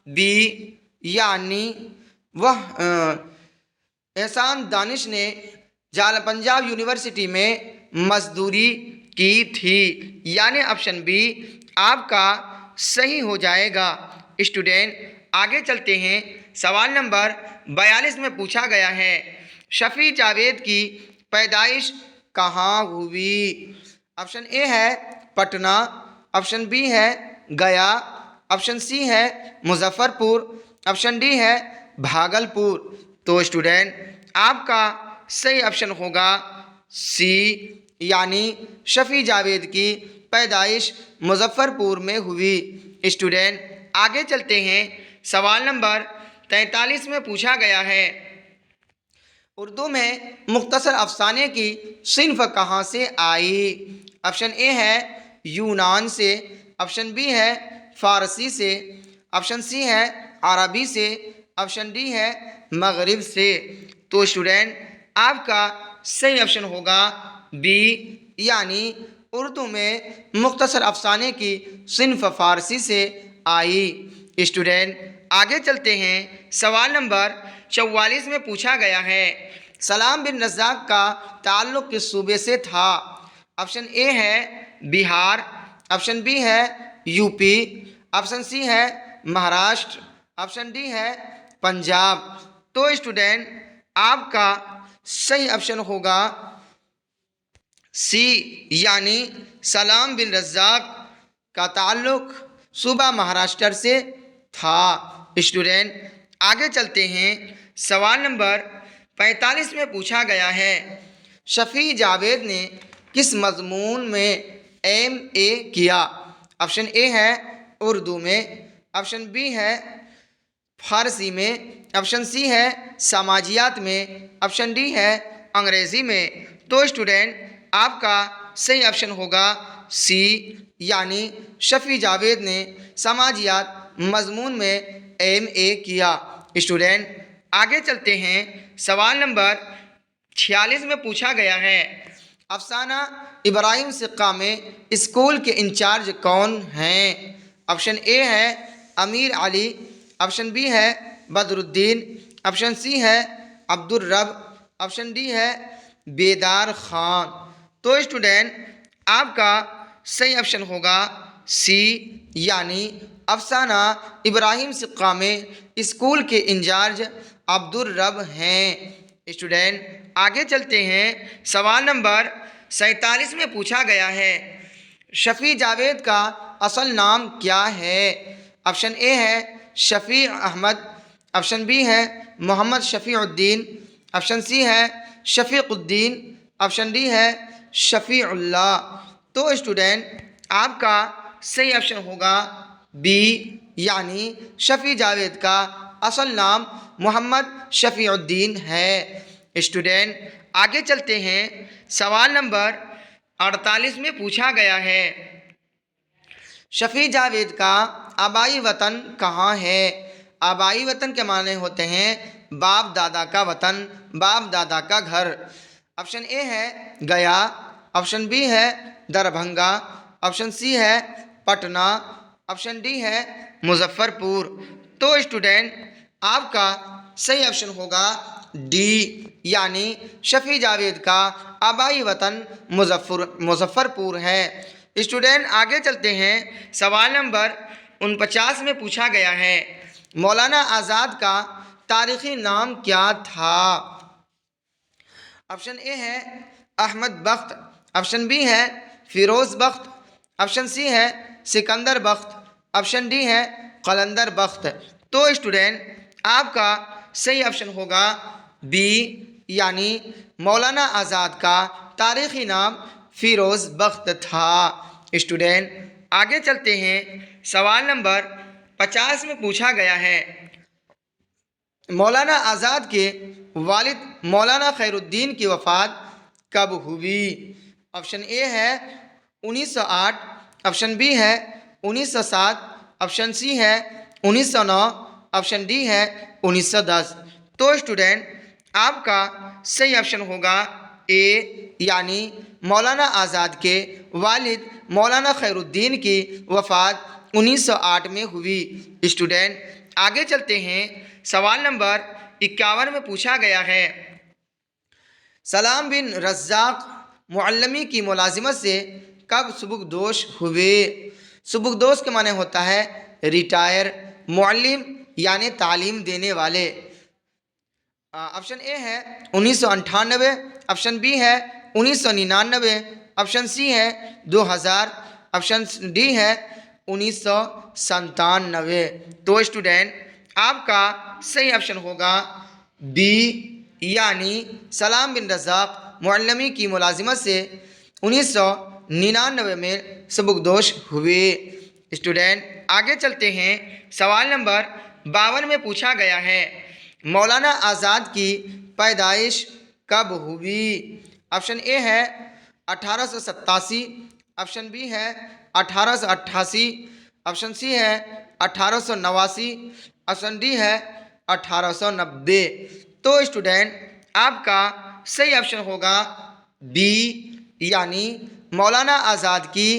बी, यानी वह एहसान दानिश ने पंजाब यूनिवर्सिटी में मजदूरी की थी, यानी ऑप्शन बी आपका सही हो जाएगा। स्टूडेंट आगे चलते हैं, सवाल नंबर 42 में पूछा गया है, शफ़ी जावेद की पैदाइश कहाँ हुई? ऑप्शन ए है पटना, ऑप्शन बी है गया, ऑप्शन सी है मुजफ्फरपुर, ऑप्शन डी है भागलपुर। तो स्टूडेंट आपका सही ऑप्शन होगा सी, यानी शफी जावेद की पैदाइश मुजफ्फरपुर में हुई। स्टूडेंट आगे चलते हैं, सवाल नंबर 43 में पूछा गया है, उर्दू में मुख्तसर अफसाने की सिन्फ कहाँ से आई? ऑप्शन ए है यूनान से, ऑप्शन बी है फ़ारसी से, ऑप्शन सी है अरबी से, ऑप्शन डी है मगरिब से। तो स्टूडेंट आपका सही ऑप्शन होगा बी, यानी उर्दू में मुख्तसर अफसाने की सिन्फ फ़ारसी से आई। स्टूडेंट आगे चलते हैं, सवाल नंबर 44 में पूछा गया है, सलाम बिन रज़्ज़ाक़ का ताल्लुक़ किस सूबे से था? ऑप्शन ए है बिहार, ऑप्शन बी है यूपी, ऑप्शन सी है महाराष्ट्र, ऑप्शन डी है पंजाब। तो स्टूडेंट आपका सही ऑप्शन होगा सी, यानी सलाम बिन रज़्ज़ाक़ का ताल्लुक़ सूबा महाराष्ट्र से था। स्टूडेंट आगे चलते हैं, सवाल नंबर 45 में पूछा गया है, शफ़ी जावेद ने किस मज़मून में MA किया? ऑप्शन ए है उर्दू में, ऑप्शन बी है फ़ारसी में, ऑप्शन सी है समाजियात में, ऑप्शन डी है अंग्रेज़ी में। तो स्टूडेंट आपका सही ऑप्शन होगा सी, यानी शफ़ी जावेद ने समाजियात मज़मून में MA किया। स्टूडेंट आगे चलते हैं, सवाल नंबर 46 में पूछा गया है, अफसाना इब्राहिम सिक्का में स्कूल के इंचार्ज कौन हैं? ऑप्शन ए है अमीर अली, ऑप्शन बी है बदरुद्दीन, ऑप्शन सी है अब्दुल रब, ऑप्शन डी है बेदार खान। तो स्टूडेंट आपका सही ऑप्शन होगा सी, यानी अफसाना इब्राहिम सिक्का में स्कूल के इंचार्ज अब्दुल रब हैं। स्टूडेंट आगे चलते हैं, सवाल नंबर 47 में पूछा गया है, शफ़ी जावेद का असल नाम क्या है? ऑप्शन ए है शफ़ी अहमद, ऑप्शन बी है मोहम्मद शफ़ीउद्दीन, ऑप्शन सी है शफ़ीक़ुद्दीन, ऑप्शन डी है शफ़ीउल्लाह। तो स्टूडेंट आपका सही ऑप्शन होगा बी, यानी शफ़ी जावेद का असल नाम मोहम्मद शफ़ीउद्दीन है। स्टूडेंट आगे चलते हैं, सवाल नंबर 48 में पूछा गया है, शफ़ी जावेद का आबाई वतन कहाँ है? आबाई वतन के माने होते हैं बाप दादा का वतन, बाप दादा का घर। ऑप्शन ए है गया, ऑप्शन बी है दरभंगा, ऑप्शन सी है पटना, ऑप्शन डी है मुजफ्फरपुर। तो स्टूडेंट आपका सही ऑप्शन होगा डी, यानी शफ़ी जावेद का आबाई वतन मुजफ्फरपुर है। स्टूडेंट आगे चलते हैं, सवाल नंबर 49 में पूछा गया है, मौलाना आज़ाद का तारीख़ी नाम क्या था? ऑप्शन ए है अहमद बख्त, ऑप्शन बी है फ़िरोज़ बख्त, ऑप्शन सी है सिकंदर बख्त, ऑप्शन डी है कलंदर बख्त। तो स्टूडेंट आपका सही ऑप्शन होगा बी, यानी मौलाना आज़ाद का तारीख़ी नाम फ़िरोज़ बख्त था। स्टूडेंट आगे चलते हैं, सवाल नंबर 50 में पूछा गया है, मौलाना आज़ाद के वालिद मौलाना खैरुद्दीन की वफ़ात कब हुई? ऑप्शन ए है 1908, ऑप्शन बी है 1907, ऑप्शन सी है 1909, ऑप्शन डी है 1910। तो स्टूडेंट आपका सही ऑप्शन होगा ए, यानी मौलाना आज़ाद के वालिद मौलाना खैरुद्दीन की वफ़ात 1908 में हुई। स्टूडेंट आगे चलते हैं, सवाल नंबर 51 में पूछा गया है, सलाम बिन रज़्ज़ाक़ मुअल्लमी की मुलाजिमत से कब सुबुकदोश हुए? सुबुकदोश के माने होता है रिटायर, मुअल्लिम यानी तालीम देने वाले। ऑप्शन ए है 1998, ऑप्शन बी है 1999, ऑप्शन सी है 2000, ऑप्शन डी है 1997। तो स्टूडेंट आपका सही ऑप्शन होगा बी, यानी सलाम बिन रज़ाक मुअल्लमी की मुलाजिमत से 1999 में सबकदोश हुए। स्टूडेंट आगे चलते हैं। सवाल नंबर 52 में पूछा गया है, मौलाना आज़ाद की पैदाइश कब हुई? ऑप्शन ए है 1887, ऑप्शन बी है 1888, ऑप्शन सी है 1889, ऑप्शन डी है 1890। तो स्टूडेंट आपका सही ऑप्शन होगा बी, यानी मौलाना आज़ाद की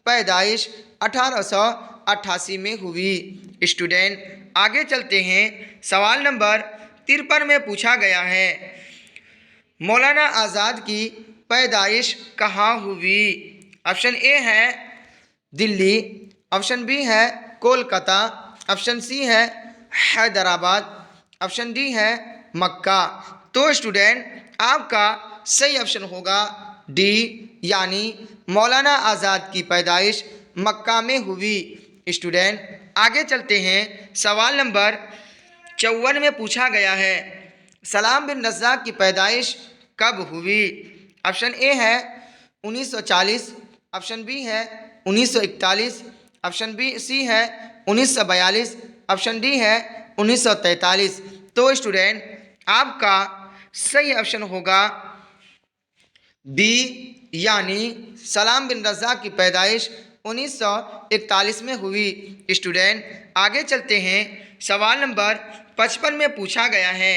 पैदाइश 1888 में हुई। स्टूडेंट आगे चलते हैं। सवाल नंबर 53 में पूछा गया है, मौलाना आज़ाद की पैदाइश कहाँ हुई? ऑप्शन ए है दिल्ली, ऑप्शन बी है कोलकाता, ऑप्शन सी है हैदराबाद, ऑप्शन डी है मक्का। तो स्टूडेंट आपका सही ऑप्शन होगा डी, यानी मौलाना आज़ाद की पैदाइश मक्का में हुई। स्टूडेंट आगे चलते हैं। सवाल नंबर 54 में पूछा गया है, सलाम बिन रज़ाक की पैदाइश कब हुई? ऑप्शन ए है 1940, ऑप्शन बी है 1941, ऑप्शन बी सी है 1942, ऑप्शन डी है 1943। तो स्टूडेंट आपका सही ऑप्शन होगा बी, यानी सलाम बिन रज़ाक की पैदाइश 1941 में हुई। स्टूडेंट आगे चलते हैं। सवाल नंबर 55 में पूछा गया है,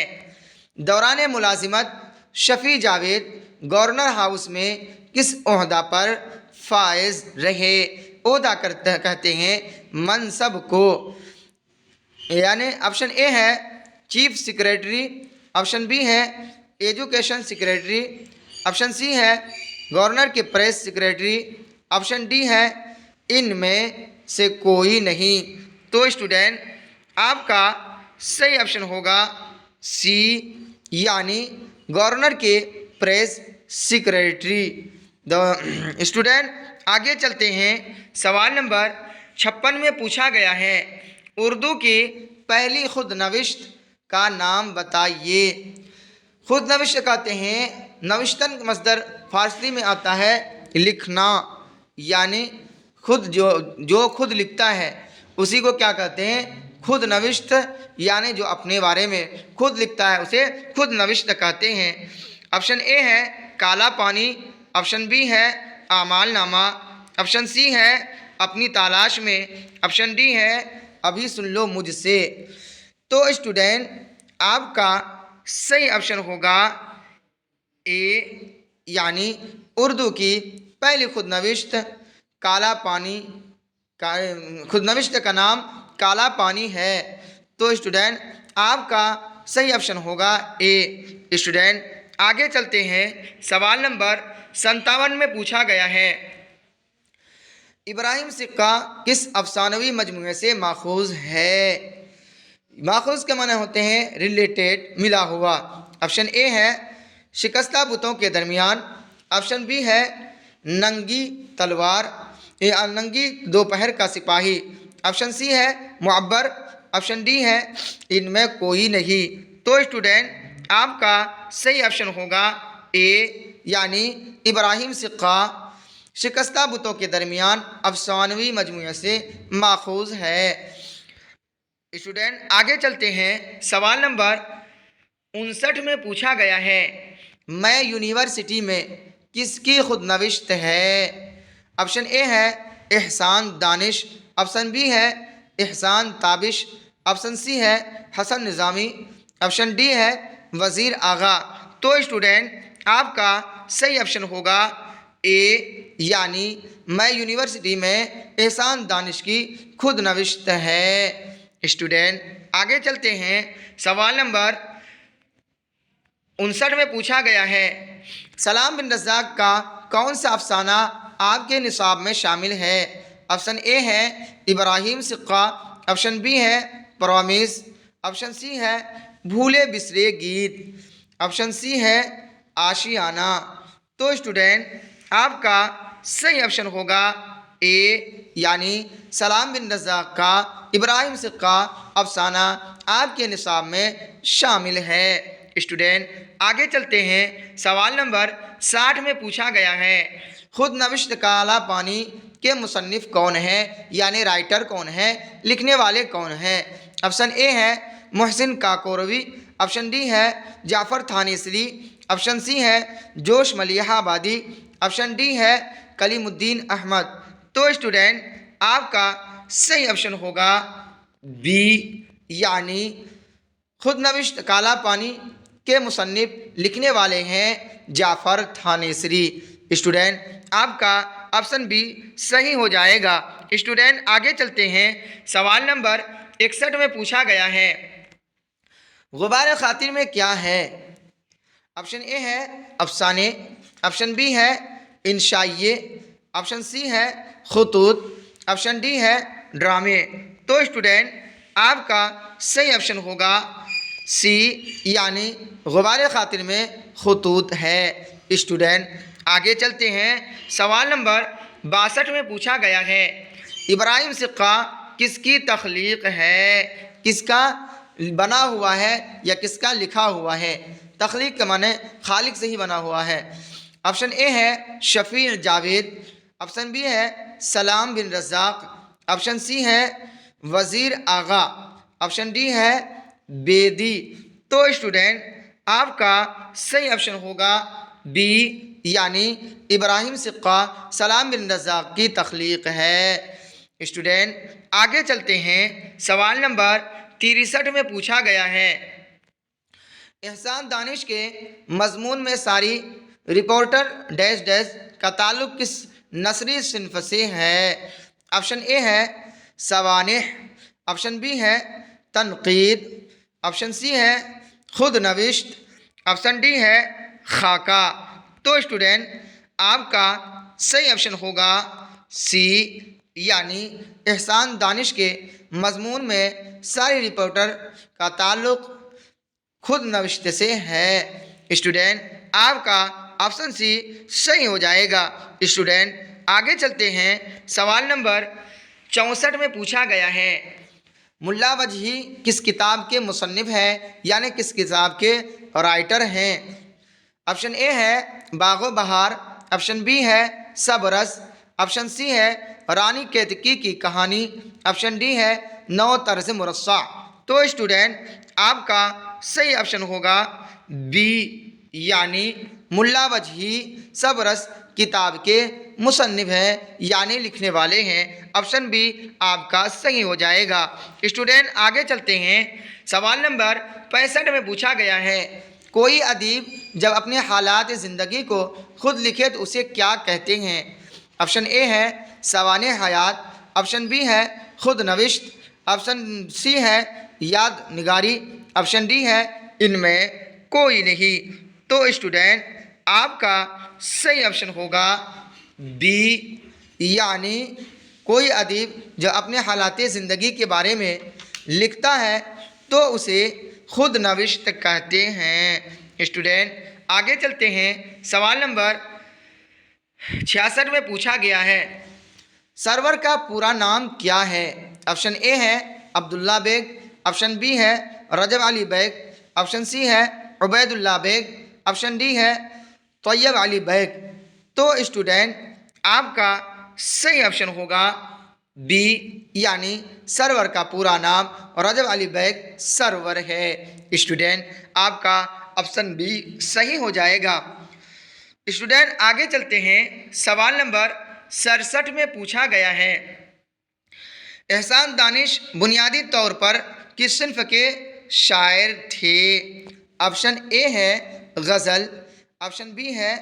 दौरान मुलाजिमत शफ़ी जावेद गवर्नर हाउस में किस ओहदा पर फायज रहे? ओहदा कहते हैं मनसब को, यानी ऑप्शन ए है चीफ सेक्रेटरी, ऑप्शन बी है एजुकेशन सेक्रेटरी, ऑप्शन सी है गवर्नर के प्रेस सेक्रेटरी, ऑप्शन डी है इनमें से कोई नहीं। तो स्टूडेंट आपका सही ऑप्शन होगा सी, यानी गवर्नर के प्रेस सेक्रेटरी। स्टूडेंट आगे चलते हैं। सवाल नंबर 56 में पूछा गया है, उर्दू की पहली खुद नविश्त का नाम बताइए। खुद नविश्त कहते हैं, नविश्तन मस्दर फारसी में आता है लिखना, यानी खुद जो खुद लिखता है उसी को क्या कहते हैं? खुद नविश्त, यानी जो अपने बारे में खुद लिखता है उसे खुद नविश्त कहते हैं। ऑप्शन ए है काला पानी, ऑप्शन बी है आमाल नामा, ऑप्शन सी है अपनी तलाश में, ऑप्शन डी है अभी सुन लो मुझसे। तो स्टूडेंट आपका सही ऑप्शन होगा ए, यानी उर्दू की पहली खुद नविश्त काला पानी का, खुद नविश्त का नाम काला पानी है। तो स्टूडेंट आपका सही ऑप्शन होगा ए। स्टूडेंट आगे चलते हैं। सवाल नंबर 57 में पूछा गया है, इब्राहिम सिक्का किस अफसानवी मजमूए से माखूज है? माखूज के माने होते हैं रिलेटेड, मिला हुआ। ऑप्शन ए है शिकस्ता बुतों के दरमियान, ऑप्शन बी है नंगी तलवार या नंगी दोपहर का सिपाही, ऑप्शन सी है मुअब्बर, ऑप्शन डी है इनमें कोई नहीं। तो स्टूडेंट आपका सही ऑप्शन होगा ए, यानी इब्राहिम सिक्का शिकस्ता बुतों के दरमियान अफसानवी मजमूए से माखूज है। स्टूडेंट आगे चलते हैं। सवाल नंबर 59 में पूछा गया है, मैं यूनिवर्सिटी में किसकी खुद नविश्त है? ऑप्शन ए है एहसान दानिश, ऑप्शन बी है एहसान ताबिश, ऑप्शन सी है हसन निज़ामी, ऑप्शन डी है वज़ीर आगा। तो स्टूडेंट आपका सही ऑप्शन होगा ए, यानी मैं यूनिवर्सिटी में एहसान दानिश की खुद नविश्त है। स्टूडेंट आगे चलते हैं। सवाल नंबर 59 में पूछा गया है, सलाम बिन रज़ाक का कौन सा अफसाना आपके निसाब में शामिल है? ऑप्शन ए है इब्राहिम सिक्का, ऑप्शन बी है परवामीज़, ऑप्शन सी है भूले बिसरे गीत, ऑप्शन सी है आशियाना। तो स्टूडेंट आपका सही ऑप्शन होगा ए, यानी सलाम बिन रज़ाक का इब्राहिम सिक्का अफसाना आपके निसाब में शामिल है। स्टूडेंट आगे चलते हैं। सवाल नंबर 60 में पूछा गया है, खुद नविश्त काला पानी के मुसन्निफ कौन है, यानी राइटर कौन है, लिखने वाले कौन हैं। ऑप्शन ए है मोहसिन काकोरवी, ऑप्शन डी है जाफ़र थानेसरी, ऑप्शन सी है जोश मलिहाबादी, ऑप्शन डी है कलीमुद्दीन अहमद। तो स्टूडेंट आपका सही ऑप्शन होगा बी, यानी खुद नविश्त काला पानी के मुसन्निफ लिखने वाले हैं जाफ़र थानेसरी। स्टूडेंट आपका ऑप्शन बी सही हो जाएगा। स्टूडेंट आगे चलते हैं। सवाल नंबर 61 में पूछा गया है, गुबार खातिर में क्या है। ऑप्शन ए है अफसाने, ऑप्शन बी है इंशाइये, ऑप्शन सी है खुतूत, ऑप्शन डी है ड्रामे। तो स्टूडेंट आपका सही ऑप्शन होगा सी, यानी गुबार खातिर में खुतूत है। स्टूडेंट आगे चलते हैं। सवाल नंबर 62 में पूछा गया है, इब्राहिम सिक्का किसकी तख्लीक है, किसका बना हुआ है या किसका लिखा हुआ है। तख्लीक के माने खालिक से ही बना हुआ है। ऑप्शन ए है शफ़ी जावेद, ऑप्शन बी है सलाम बिन रज़ाक, ऑप्शन सी है वज़ीर आगा, ऑप्शन डी है बेदी। तो स्टूडेंट आपका सही ऑप्शन होगा बी, यानी इब्राहिम सिक्का सलाम बिन रज़ाक की तख्लीक है। स्टूडेंट आगे चलते हैं। सवाल नंबर 63 में पूछा गया है, एहसान दानिश के मजमून में सारी रिपोर्टर डैश डैश का ताल्लुक़ किस नसरी सिन्फ से है। ऑप्शन ए है सवानिह, ऑप्शन बी है तनकीद, ऑप्शन सी है खुद नविश्त, ऑप्शन डी है खाका। तो स्टूडेंट आपका सही ऑप्शन होगा सी, यानी एहसान दानिश के मजमून में सारी रिपोर्टर का ताल्लुक़ खुद नविश्त से है। स्टूडेंट आपका ऑप्शन सी सही हो जाएगा। स्टूडेंट आगे चलते हैं। सवाल नंबर 64 में पूछा गया है, मुल्ला वजही किस किताब के मुसन्निफ है, यानी किस किताब के राइटर हैं। ऑप्शन ए है बागो बहार, ऑप्शन बी है सबरस, ऑप्शन सी है रानी केतकी की कहानी, ऑप्शन डी है नौ तर्ज मुरस्सा। तो स्टूडेंट आपका सही ऑप्शन होगा बी, यानी मुल्ला वजही सबरस किताब के मुसन्निफ हैं, यानी लिखने वाले हैं। ऑप्शन बी आपका सही हो जाएगा। स्टूडेंट आगे चलते हैं। सवाल नंबर 65 में पूछा गया है, कोई अदीब जब अपने हालात ज़िंदगी को खुद लिखे तो उसे क्या कहते हैं। ऑप्शन ए है सवाने हयात, ऑप्शन बी है खुद नविश्त, ऑप्शन सी है याद निगारी, ऑप्शन डी है इनमें कोई नहीं। तो स्टूडेंट आपका सही ऑप्शन होगा बी, यानी कोई अदीब जो अपने हालात ज़िंदगी के बारे में लिखता है तो उसे खुद नविश्त कहते हैं। स्टूडेंट आगे चलते हैं। सवाल नंबर 66 में पूछा गया है, सरवर का पूरा नाम क्या है। ऑप्शन ए है अब्दुल्ला बेग, ऑप्शन बी है Rajab Ali bag, option C है उबैदुल्ला बेग, ऑप्शन डी है तैयब अली बेग। तो स्टूडेंट आपका सही ऑप्शन होगा बी, यानी सरवर का पूरा नाम रजब अली बेग सरवर है। स्टूडेंट आपका ऑप्शन बी सही हो जाएगा। स्टूडेंट आगे चलते हैं। सवाल नंबर 67 में पूछा गया है, एहसान दानिश बुनियादी तौर पर किस सिन्फ के शायर थे। ऑप्शन ए है गज़ल, ऑप्शन बी है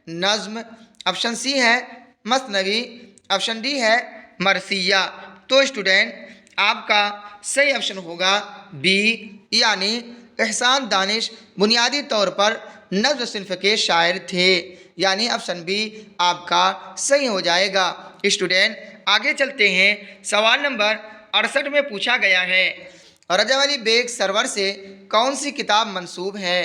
नज़्म, ऑप्शन सी है मसनवी, ऑप्शन डी है मरसिया। तो स्टूडेंट आपका सही ऑप्शन होगा बी, यानी एहसान दानिश बुनियादी तौर पर नज़्म सिन्फ के शायर थे, यानी ऑप्शन बी आपका सही हो जाएगा। स्टूडेंट आगे चलते हैं। सवाल नंबर 68 में पूछा गया है, रजब अली बेग सरवर से कौन सी किताब मंसूब है।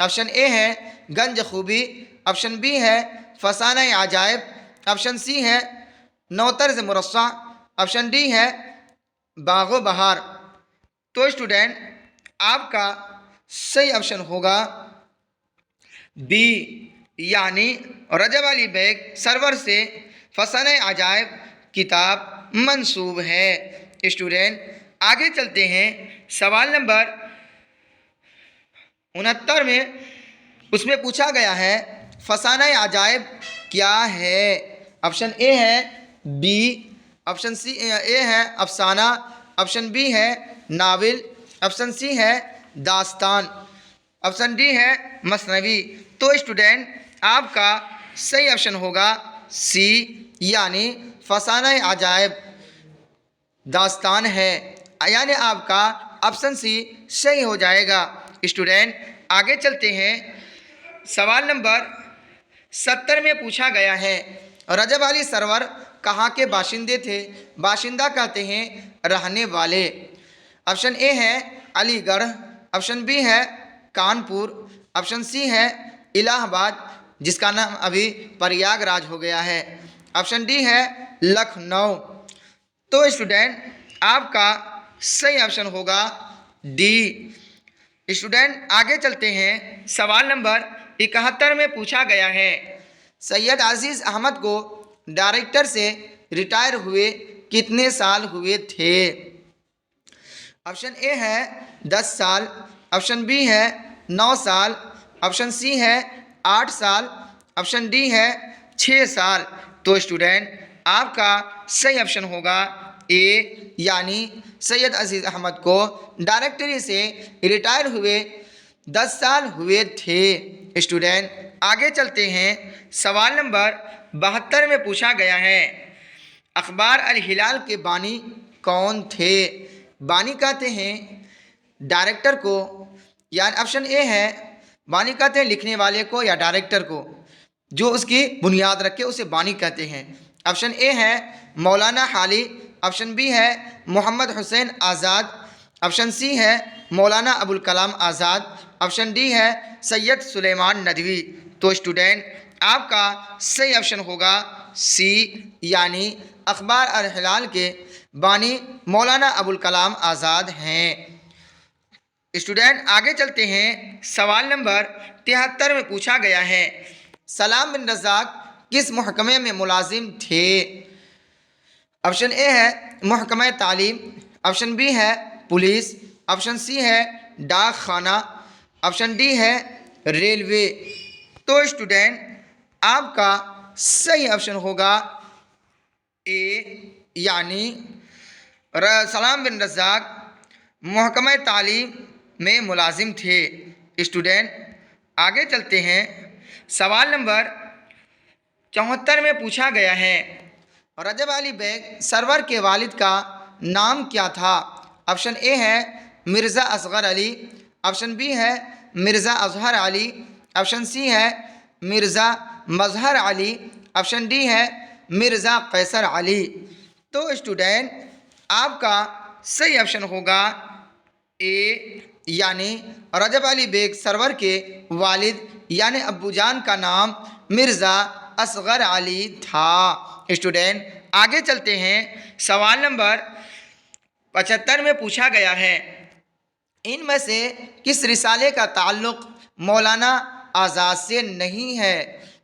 ऑप्शन ए है गंज खूबी, ऑप्शन बी है फसाना अजायब, ऑप्शन सी है नौ तर्ज मुरस्सा, ऑप्शन डी है बागो बहार। तो स्टूडेंट आपका सही ऑप्शन होगा बी, यानी रजब अली बेग सरवर से फसान अजायब किताब मंसूब है। स्टूडेंट आगे चलते हैं, सवाल नंबर 69 में उसमें पूछा गया है फसान अजायब क्या है। ऑप्शन ए है बी, ऑप्शन सी ए है अफसाना, ऑप्शन बी है नावल, ऑप्शन सी है दास्तान, ऑप्शन डी है मसनवी। तो स्टूडेंट आपका सही ऑप्शन होगा सी, यानी फसाना अजायब दास्तान है, यानी आपका ऑप्शन सी सही हो जाएगा। स्टूडेंट आगे चलते हैं, सवाल नंबर 70 में पूछा गया है रजब अली सरवर कहाँ के बाशिंदे थे। बाशिंदा कहते हैं रहने वाले। ऑप्शन ए है अलीगढ़, ऑप्शन बी है कानपुर, ऑप्शन सी है इलाहाबाद जिसका नाम अभी प्रयागराज हो गया है, ऑप्शन डी है लखनऊ। तो स्टूडेंट आपका सही ऑप्शन होगा डी। स्टूडेंट आगे चलते हैं, सवाल नंबर 71 में पूछा गया है सैयद अजीज़ अहमद को डायरेक्टर से रिटायर हुए कितने साल हुए थे। ऑप्शन ए है 10 साल, ऑप्शन बी है 9 साल, ऑप्शन सी है 8 साल, ऑप्शन डी है 6 साल। तो स्टूडेंट आपका सही ऑप्शन होगा ए, यानी सैयद अजीज़ अहमद को डायरेक्टरी से रिटायर हुए 10 साल हुए थे। स्टूडेंट आगे चलते हैं, सवाल नंबर 72 में पूछा गया है अखबार अल हिलाल के बानी कौन थे। बानी कहते हैं डायरेक्टर को, यानी ऑप्शन ए है बानी कहते हैं लिखने वाले को या डायरेक्टर को, जो उसकी बुनियाद रखे उसे बानी कहते हैं। ऑप्शन ए है मौलाना हाली, ऑप्शन बी है मोहम्मद हुसैन आज़ाद, ऑप्शन सी है मौलाना अबुल कलाम आज़ाद, ऑप्शन डी है सैयद सुलेमान नदवी। तो स्टूडेंट आपका सही ऑप्शन होगा सी, यानी अखबार अल हिलाल के बानी मौलाना अबुल कलाम आज़ाद हैं। स्टूडेंट आगे चलते हैं, सवाल नंबर 73 में पूछा गया है सलाम बिन रज़ाक किस महकमे में मुलाजिम थे। ऑप्शन ए है महकमा तालीम, ऑप्शन बी है पुलिस, ऑप्शन सी है डाक खाना, ऑप्शन डी है रेलवे। तो स्टूडेंट आपका सही ऑप्शन होगा ए, यानी सलाम बिन रज़ाक महकमा तालीम में मुलाजिम थे। स्टूडेंट आगे चलते हैं, सवाल नंबर 74 में पूछा गया है रजब अली बेग सरवर के वालिद का नाम क्या था। ऑप्शन ए है मिर्ज़ा असगर अली, ऑप्शन बी है मिर्ज़ा अजहर अली, ऑप्शन सी है मिर्ज़ा मजहर अली, ऑप्शन डी है मिर्ज़ा कैसर अली। तो स्टूडेंट आपका सही ऑप्शन होगा ए, यानी रजब अली बेग सरवर के वालिद यानी अब्बूजान का नाम मिर्ज़ा असगर अली था। स्टूडेंट आगे चलते हैं, सवाल नंबर 75 में पूछा गया है इनमें से किस रिसाले का ताल्लुक़ मौलाना आज़ाद से नहीं है।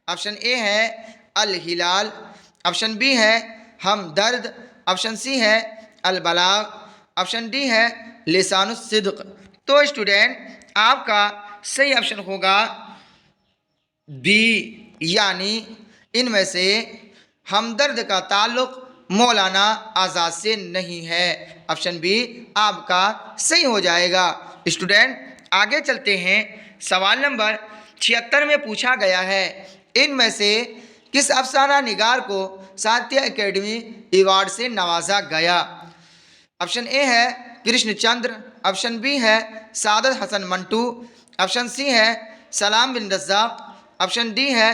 ऑप्शन ए है अल हिलाल, ऑप्शन बी है हमदर्द, ऑप्शन सी है अल बलाग, ऑप्शन डी है लिसानुस सिद्क़। तो स्टूडेंट आपका सही ऑप्शन होगा बी, यानी इनमें से हमदर्द का ताल्लुक़ मौलाना आज़ाद से नहीं है। ऑप्शन बी आपका सही हो जाएगा। स्टूडेंट आगे चलते हैं, सवाल नंबर 76 में पूछा गया है इनमें से किस अफसाना निगार को साहित्य अकेडमी अवार्ड से नवाजा गया। ऑप्शन ए है कृष्णचंद्र, ऑप्शन बी है सादत हसन मंटू, ऑप्शन सी है सलाम बिन रज़ाक, ऑप्शन डी है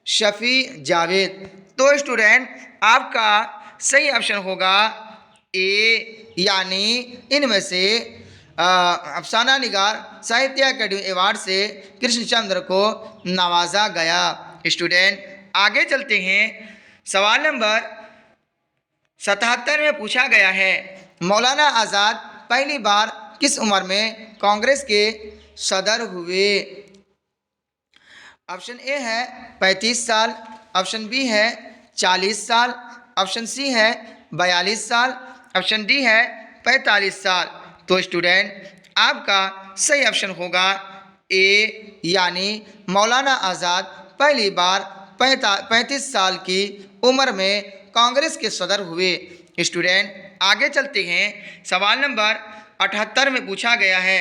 शफ़ी जावेद। तो स्टूडेंट आपका सही ऑप्शन होगा ए, यानी इनमें से अफसाना निगार साहित्य अकेडमी अवार्ड से कृष्णचंद्र को नवाजा गया। स्टूडेंट आगे चलते हैं, सवाल नंबर 77 में पूछा गया है मौलाना आज़ाद पहली बार किस उम्र में कांग्रेस के सदर हुए। ऑप्शन ए है 35 साल, ऑप्शन बी है 40 साल, ऑप्शन सी है 42 साल, ऑप्शन डी है 45 साल। तो स्टूडेंट आपका सही ऑप्शन होगा ए, यानी मौलाना आज़ाद पहली बार 35 साल की उम्र में कांग्रेस के सदर हुए। स्टूडेंट आगे चलते हैं, सवाल नंबर 78 में पूछा गया है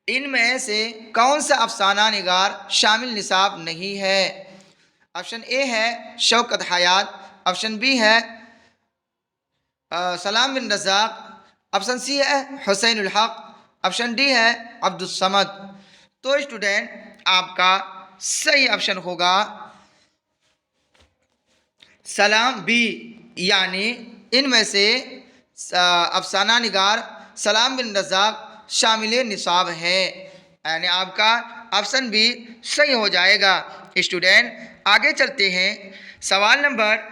इनमें से कौन सा अफसाना निगार शामिल निसाब नहीं है। ऑप्शन ए है शौकत हयात, ऑप्शन बी है सलाम बिन रज़ाक, ऑप्शन सी है हुसैन उल हक, ऑप्शन डी है अब्दुल समद। तो स्टूडेंट आपका सही ऑप्शन होगा सलाम बी, यानी इनमें से अफसाना निगार सलाम बिन रज़ाक शामिल निसाब है, यानी आपका ऑप्शन बी सही हो जाएगा। स्टूडेंट आगे चलते हैं, सवाल नंबर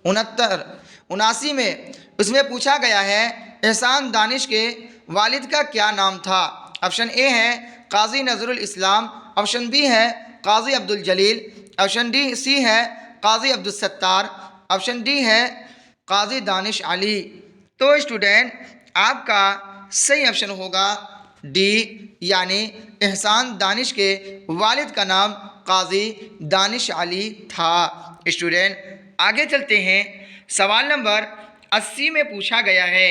79 में उसमें पूछा गया है एहसान दानिश के वालिद का क्या नाम था। ऑप्शन ए है काजी नजरुल इस्लाम, ऑप्शन बी है काजी अब्दुल जलील, ऑप्शन डी सी है काजी अब्दुल सत्तार, ऑप्शन डी है काजी दानिश अली। तो स्टूडेंट आपका सही ऑप्शन होगा डी, यानी एहसान दानिश के वालिद का नाम काजी दानिश अली था। स्टूडेंट आगे चलते हैं, सवाल नंबर 80 में पूछा गया है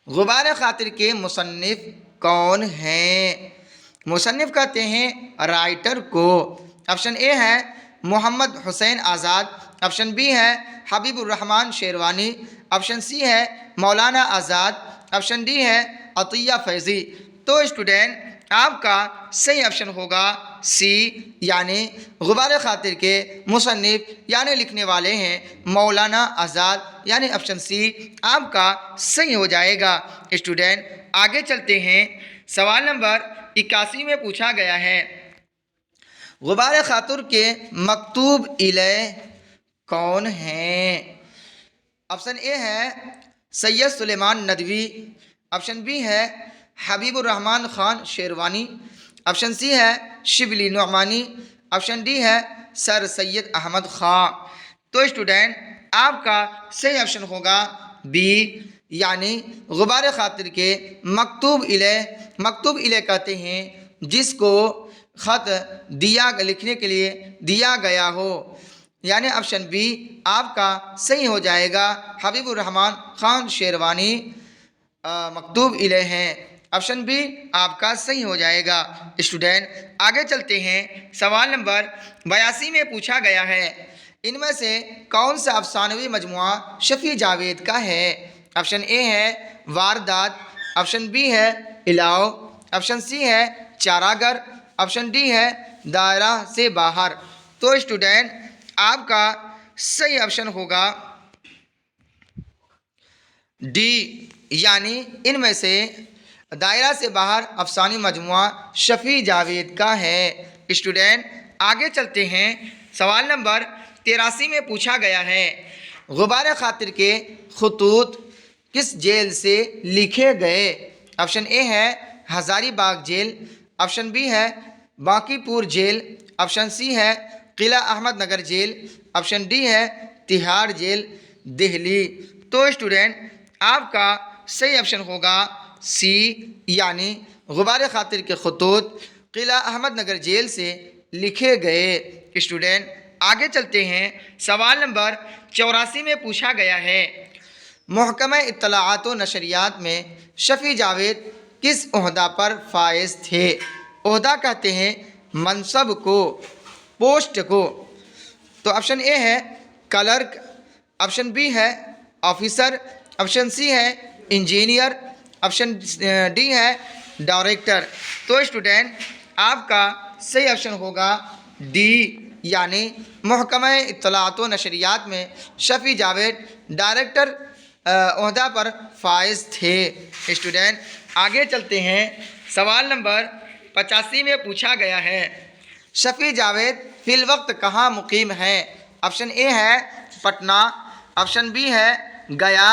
गुबार खातिर के मुसन्निफ कौन हैं। मुसन्निफ कहते हैं राइटर को। ऑप्शन ए है मोहम्मद हुसैन आज़ाद, ऑप्शन बी है हबीबुर रहमान शेरवानी, ऑप्शन सी है मौलाना आज़ाद, ऑप्शन डी है अतिया फैज़ी। तो स्टूडेंट आपका सही ऑप्शन होगा सी, यानी गुबार खातिर के मुसन्निफ यानी लिखने वाले हैं मौलाना आज़ाद, यानी ऑप्शन सी आपका सही हो जाएगा। स्टूडेंट आगे चलते हैं, सवाल नंबर 81 में पूछा गया है गुबार खातिर के मकतूब इलैह कौन हैं। ऑप्शन ए है सैयद सुलेमान नदवी, ऑप्शन बी है हबीबुर रहमान ख़ान शेरवानी, ऑप्शन सी है शिबली नुमानी, ऑप्शन डी है सर सैयद अहमद ख़ान। तो स्टूडेंट आपका सही ऑप्शन होगा बी, यानी गुबार खातिर के मकतूब इलैह कहते हैं जिसको ख़त दिया लिखने के लिए दिया गया हो, यानी ऑप्शन बी आपका सही हो जाएगा। हबीबुर रहमान ख़ान शेरवानी मकतूब इलैह हैं, ऑप्शन बी आपका सही हो जाएगा। स्टूडेंट आगे चलते हैं, सवाल नंबर 82 में पूछा गया है इनमें से कौन सा अफसानवी मजमुआ शफ़ी जावेद का है। ऑप्शन ए है वारदात, ऑप्शन बी है इलाओ, ऑप्शन सी है चारागर, ऑप्शन डी है दायरा से बाहर। तो स्टूडेंट आपका सही ऑप्शन होगा डी, यानी इनमें से दायरा से बाहर अफसानी मजमुआ शफ़ी जावेद का है। स्टूडेंट आगे चलते हैं, सवाल नंबर 83 में पूछा गया है गुबार खातिर के खतूत किस जेल से लिखे गए। ऑप्शन ए है हज़ारीबाग जेल, ऑप्शन बी है बांकीपुर जेल, ऑप्शन सी है किला अहमद नगर जेल, ऑप्शन डी है तिहाड़ जेल दिल्ली। तो स्टूडेंट आपका सही ऑप्शन होगा सी, यानी गुबार खातिर के खतूत किला अहमद नगर जेल से लिखे गए। स्टूडेंट आगे चलते हैं, सवाल नंबर 84 में पूछा गया है महकमा इत्तलाआत व नशरियात में शफ़ी जावेद किस ओहदा पर फाइज थे। ओहदा कहते हैं मनसब को, पोस्ट को। तो ऑप्शन ए है क्लर्क, ऑप्शन बी है ऑफिसर, ऑप्शन सी है इंजीनियर, ऑप्शन डी है डायरेक्टर। तो स्टूडेंट आपका सही ऑप्शन होगा डी, यानी महकमा इत्तलाआत व नशरियात में शफ़ी जावेद डायरेक्टर ओहदा पर फाइज थे। स्टूडेंट आगे चलते हैं, सवाल नंबर 85 में पूछा गया है शफ़ी जावेद फिल वक्त कहाँ मुकीम है? ऑप्शन ए है पटना, ऑप्शन बी है गया,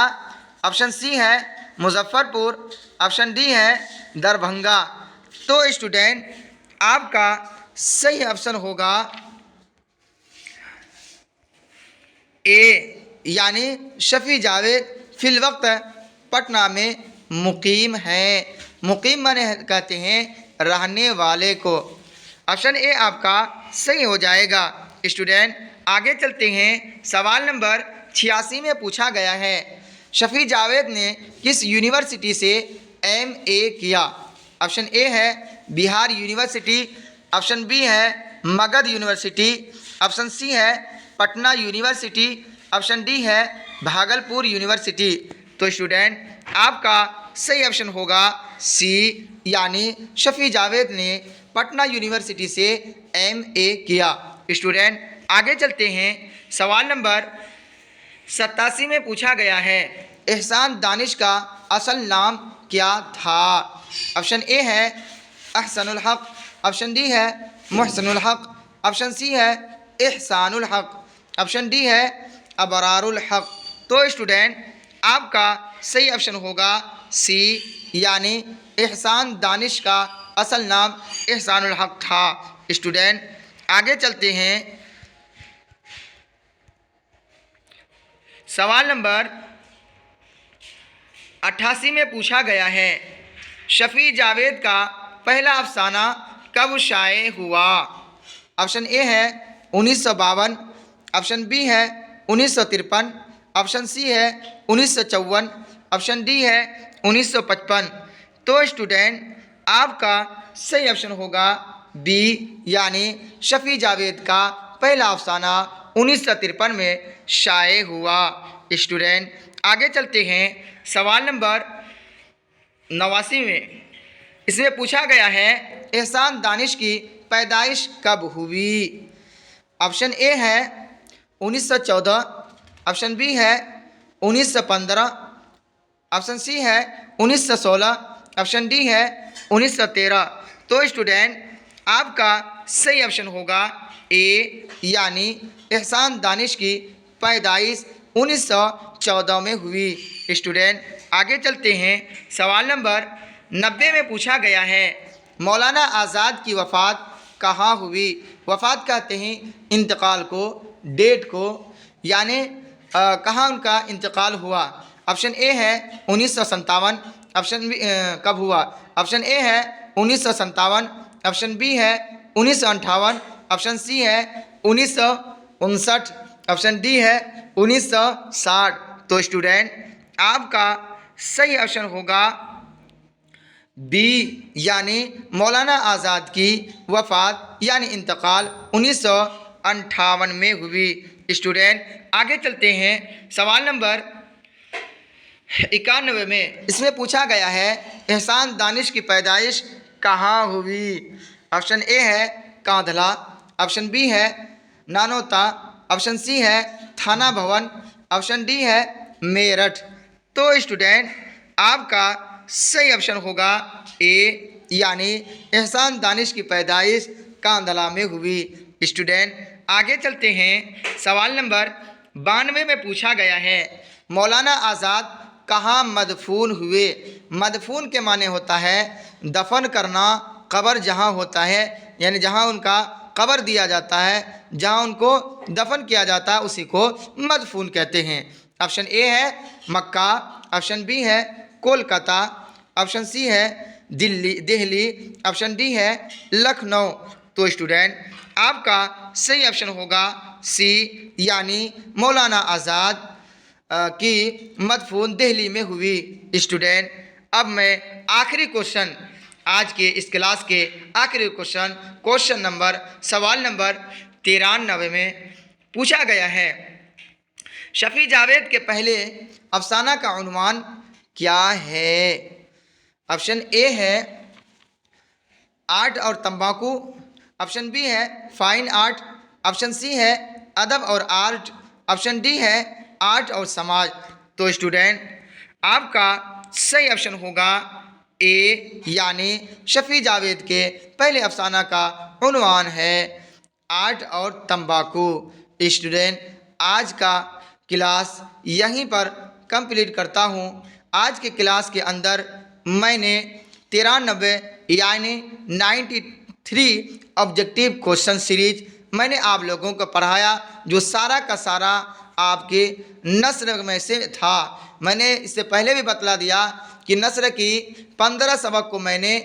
ऑप्शन सी है मुजफ्फरपुर, ऑप्शन डी है दरभंगा। तो स्टूडेंट आपका सही ऑप्शन होगा ए, यानी शफी जावेद फिल वक्त पटना में मुकीम है। मुकीम माने कहते हैं रहने वाले को। ऑप्शन ए आपका सही हो जाएगा। स्टूडेंट आगे चलते हैं। सवाल नंबर 86 में पूछा गया है, शफी जावेद ने किस यूनिवर्सिटी से MA किया? ऑप्शन ए है बिहार यूनिवर्सिटी, ऑप्शन बी है मगध यूनिवर्सिटी, ऑप्शन सी है पटना यूनिवर्सिटी, ऑप्शन डी है भागलपुर यूनिवर्सिटी। तो स्टूडेंट आपका सही ऑप्शन होगा सी, यानी शफी जावेद ने पटना यूनिवर्सिटी से MA किया। स्टूडेंट आगे चलते हैं। सवाल नंबर 87 में पूछा गया है, एहसान दानिश का असल नाम क्या था? ऑप्शन ए है अहसनुल हक, ऑप्शन डी है मुहसनुल हक, ऑप्शन सी है एहसानुल हक, ऑप्शन डी है अबरारुल हक। तो स्टूडेंट आपका सही ऑप्शन होगा सी, यानी एहसान दानिश का असल नाम एहसानुल हक था। स्टूडेंट आगे चलते हैं। सवाल नंबर 88 में पूछा गया है, शफी जावेद का पहला अफसाना कब शाये हुआ? ऑप्शन ए है 1952, ऑप्शन बी है 1953, ऑप्शन सी है 1954, ऑप्शन डी है 1955। तो स्टूडेंट आपका सही ऑप्शन होगा बी, यानी शफी जावेद का पहला अफसाना 1953 में शाये हुआ। स्टूडेंट आगे चलते हैं। सवाल नंबर 89 में इसमें पूछा गया है, एहसान दानिश की पैदाइश कब हुई? ऑप्शन ए है 1914, ऑप्शन बी है 1915, ऑप्शन सी है 1916, ऑप्शन डी है 1913। तो स्टूडेंट आपका सही ऑप्शन होगा ए, यानी एहसान दानिश की पैदाइश 1914 में हुई। स्टूडेंट आगे चलते हैं। सवाल नंबर 90 में पूछा गया है, मौलाना आज़ाद की वफ़ात कहाँ हुई? वफ़ात कहते हैं इंतकाल को, डेट को, यानी कहाँ उनका इंतकाल हुआ। ऑप्शन ए है 1957, ऑप्शन बी कब हुआ? ऑप्शन ए है 1957, ऑप्शन बी है 1958, ऑप्शन सी है 1959, ऑप्शन डी है 1960। तो स्टूडेंट आपका सही ऑप्शन होगा बी, यानी मौलाना आज़ाद की वफ़ात यानी इंतकाल 1958 में हुई। स्टूडेंट आगे चलते हैं। सवाल नंबर 91 में इसमें पूछा गया है, एहसान दानिश की पैदाइश कहाँ हुई? ऑप्शन ए है कांधला, ऑप्शन बी है नानोता, ऑप्शन सी है थाना भवन, ऑप्शन डी है मेरठ। तो स्टूडेंट आपका सही ऑप्शन होगा ए, यानी एहसान दानिश की पैदाइश कांधला में हुई। स्टूडेंट आगे चलते हैं। सवाल नंबर 92 में पूछा गया है, मौलाना आज़ाद कहाँ मदफून हुए? मदफून के माने होता है दफन करना, कब्र जहाँ होता है, यानी जहाँ उनका कब्र दिया जाता है, जहाँ उनको दफन किया जाता है, उसी को मदफून कहते हैं। ऑप्शन ए है मक्का, ऑप्शन बी है कोलकाता, ऑप्शन सी है दिल्ली, ऑप्शन डी है लखनऊ। तो स्टूडेंट आपका सही ऑप्शन होगा सी, यानी मौलाना आज़ाद की मदफून दिल्ली में हुई। स्टूडेंट अब मैं आखिरी क्वेश्चन, आज के इस क्लास के आखिरी क्वेश्चन नंबर सवाल नंबर 93 में पूछा गया है, शफी जावेद के पहले अफसाना का उन्वान क्या है? ऑप्शन ए है आर्ट और तंबाकू, ऑप्शन बी है फाइन आर्ट, ऑप्शन सी है अदब और आर्ट, ऑप्शन डी है आर्ट और समाज। तो स्टूडेंट आपका सही ऑप्शन होगा ए, यानी शफी जावेद के पहले अफसाना का उन्वान है आर्ट और तंबाकू। स्टूडेंट, आज का क्लास यहीं पर कंप्लीट करता हूँ। आज के क्लास के अंदर मैंने 93 यानी 93 ऑब्जेक्टिव क्वेश्चन सीरीज मैंने आप लोगों को पढ़ाया, जो सारा का सारा आपके नस्र में से था। मैंने इससे पहले भी बतला दिया कि नस्र की 15 सबक को मैंने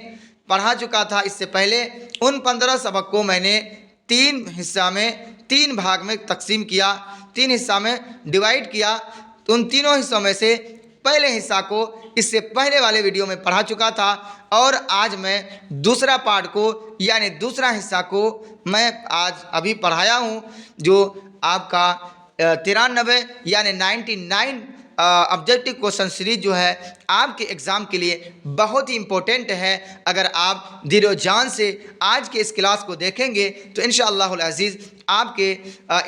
पढ़ा चुका था। इससे पहले उन 15 सबक को मैंने 3 हिस्सा में 3 भाग में तकसीम किया, 3 हिस्सा में डिवाइड किया। तो उन तीनों हिस्सों में से पहले हिस्सा को इससे पहले वाले वीडियो में पढ़ा चुका था, और आज मैं दूसरा पार्ट को यानी दूसरा हिस्सा को मैं आज अभी पढ़ाया हूँ, जो आपका 93 यानी 99 ऑब्जेक्टिव क्वेश्चन सीरीज जो है आपके एग्ज़ाम के लिए बहुत ही इम्पोर्टेंट है। अगर आप दिलो जान से आज के इस क्लास को देखेंगे तो इंशाअल्लाहुल अज़ीज़ आपके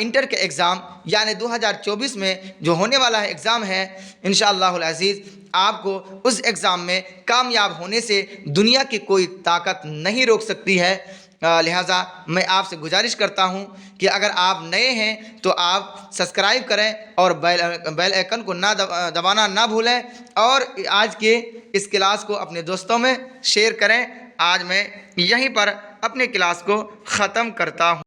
इंटर के एग्ज़ाम यानी 2024 में जो होने वाला है एग्ज़ाम है, इंशाअल्लाहुल अज़ीज़ आपको उस एग्ज़ाम में कामयाब होने से दुनिया की कोई ताकत नहीं रोक सकती है। लिहाजा मैं आपसे गुजारिश करता हूं कि अगर आप नए हैं तो आप सब्सक्राइब करें और बेल आइकन को दबाना ना भूलें, और आज के इस क्लास को अपने दोस्तों में शेयर करें। आज मैं यहीं पर अपने क्लास को ख़त्म करता हूं।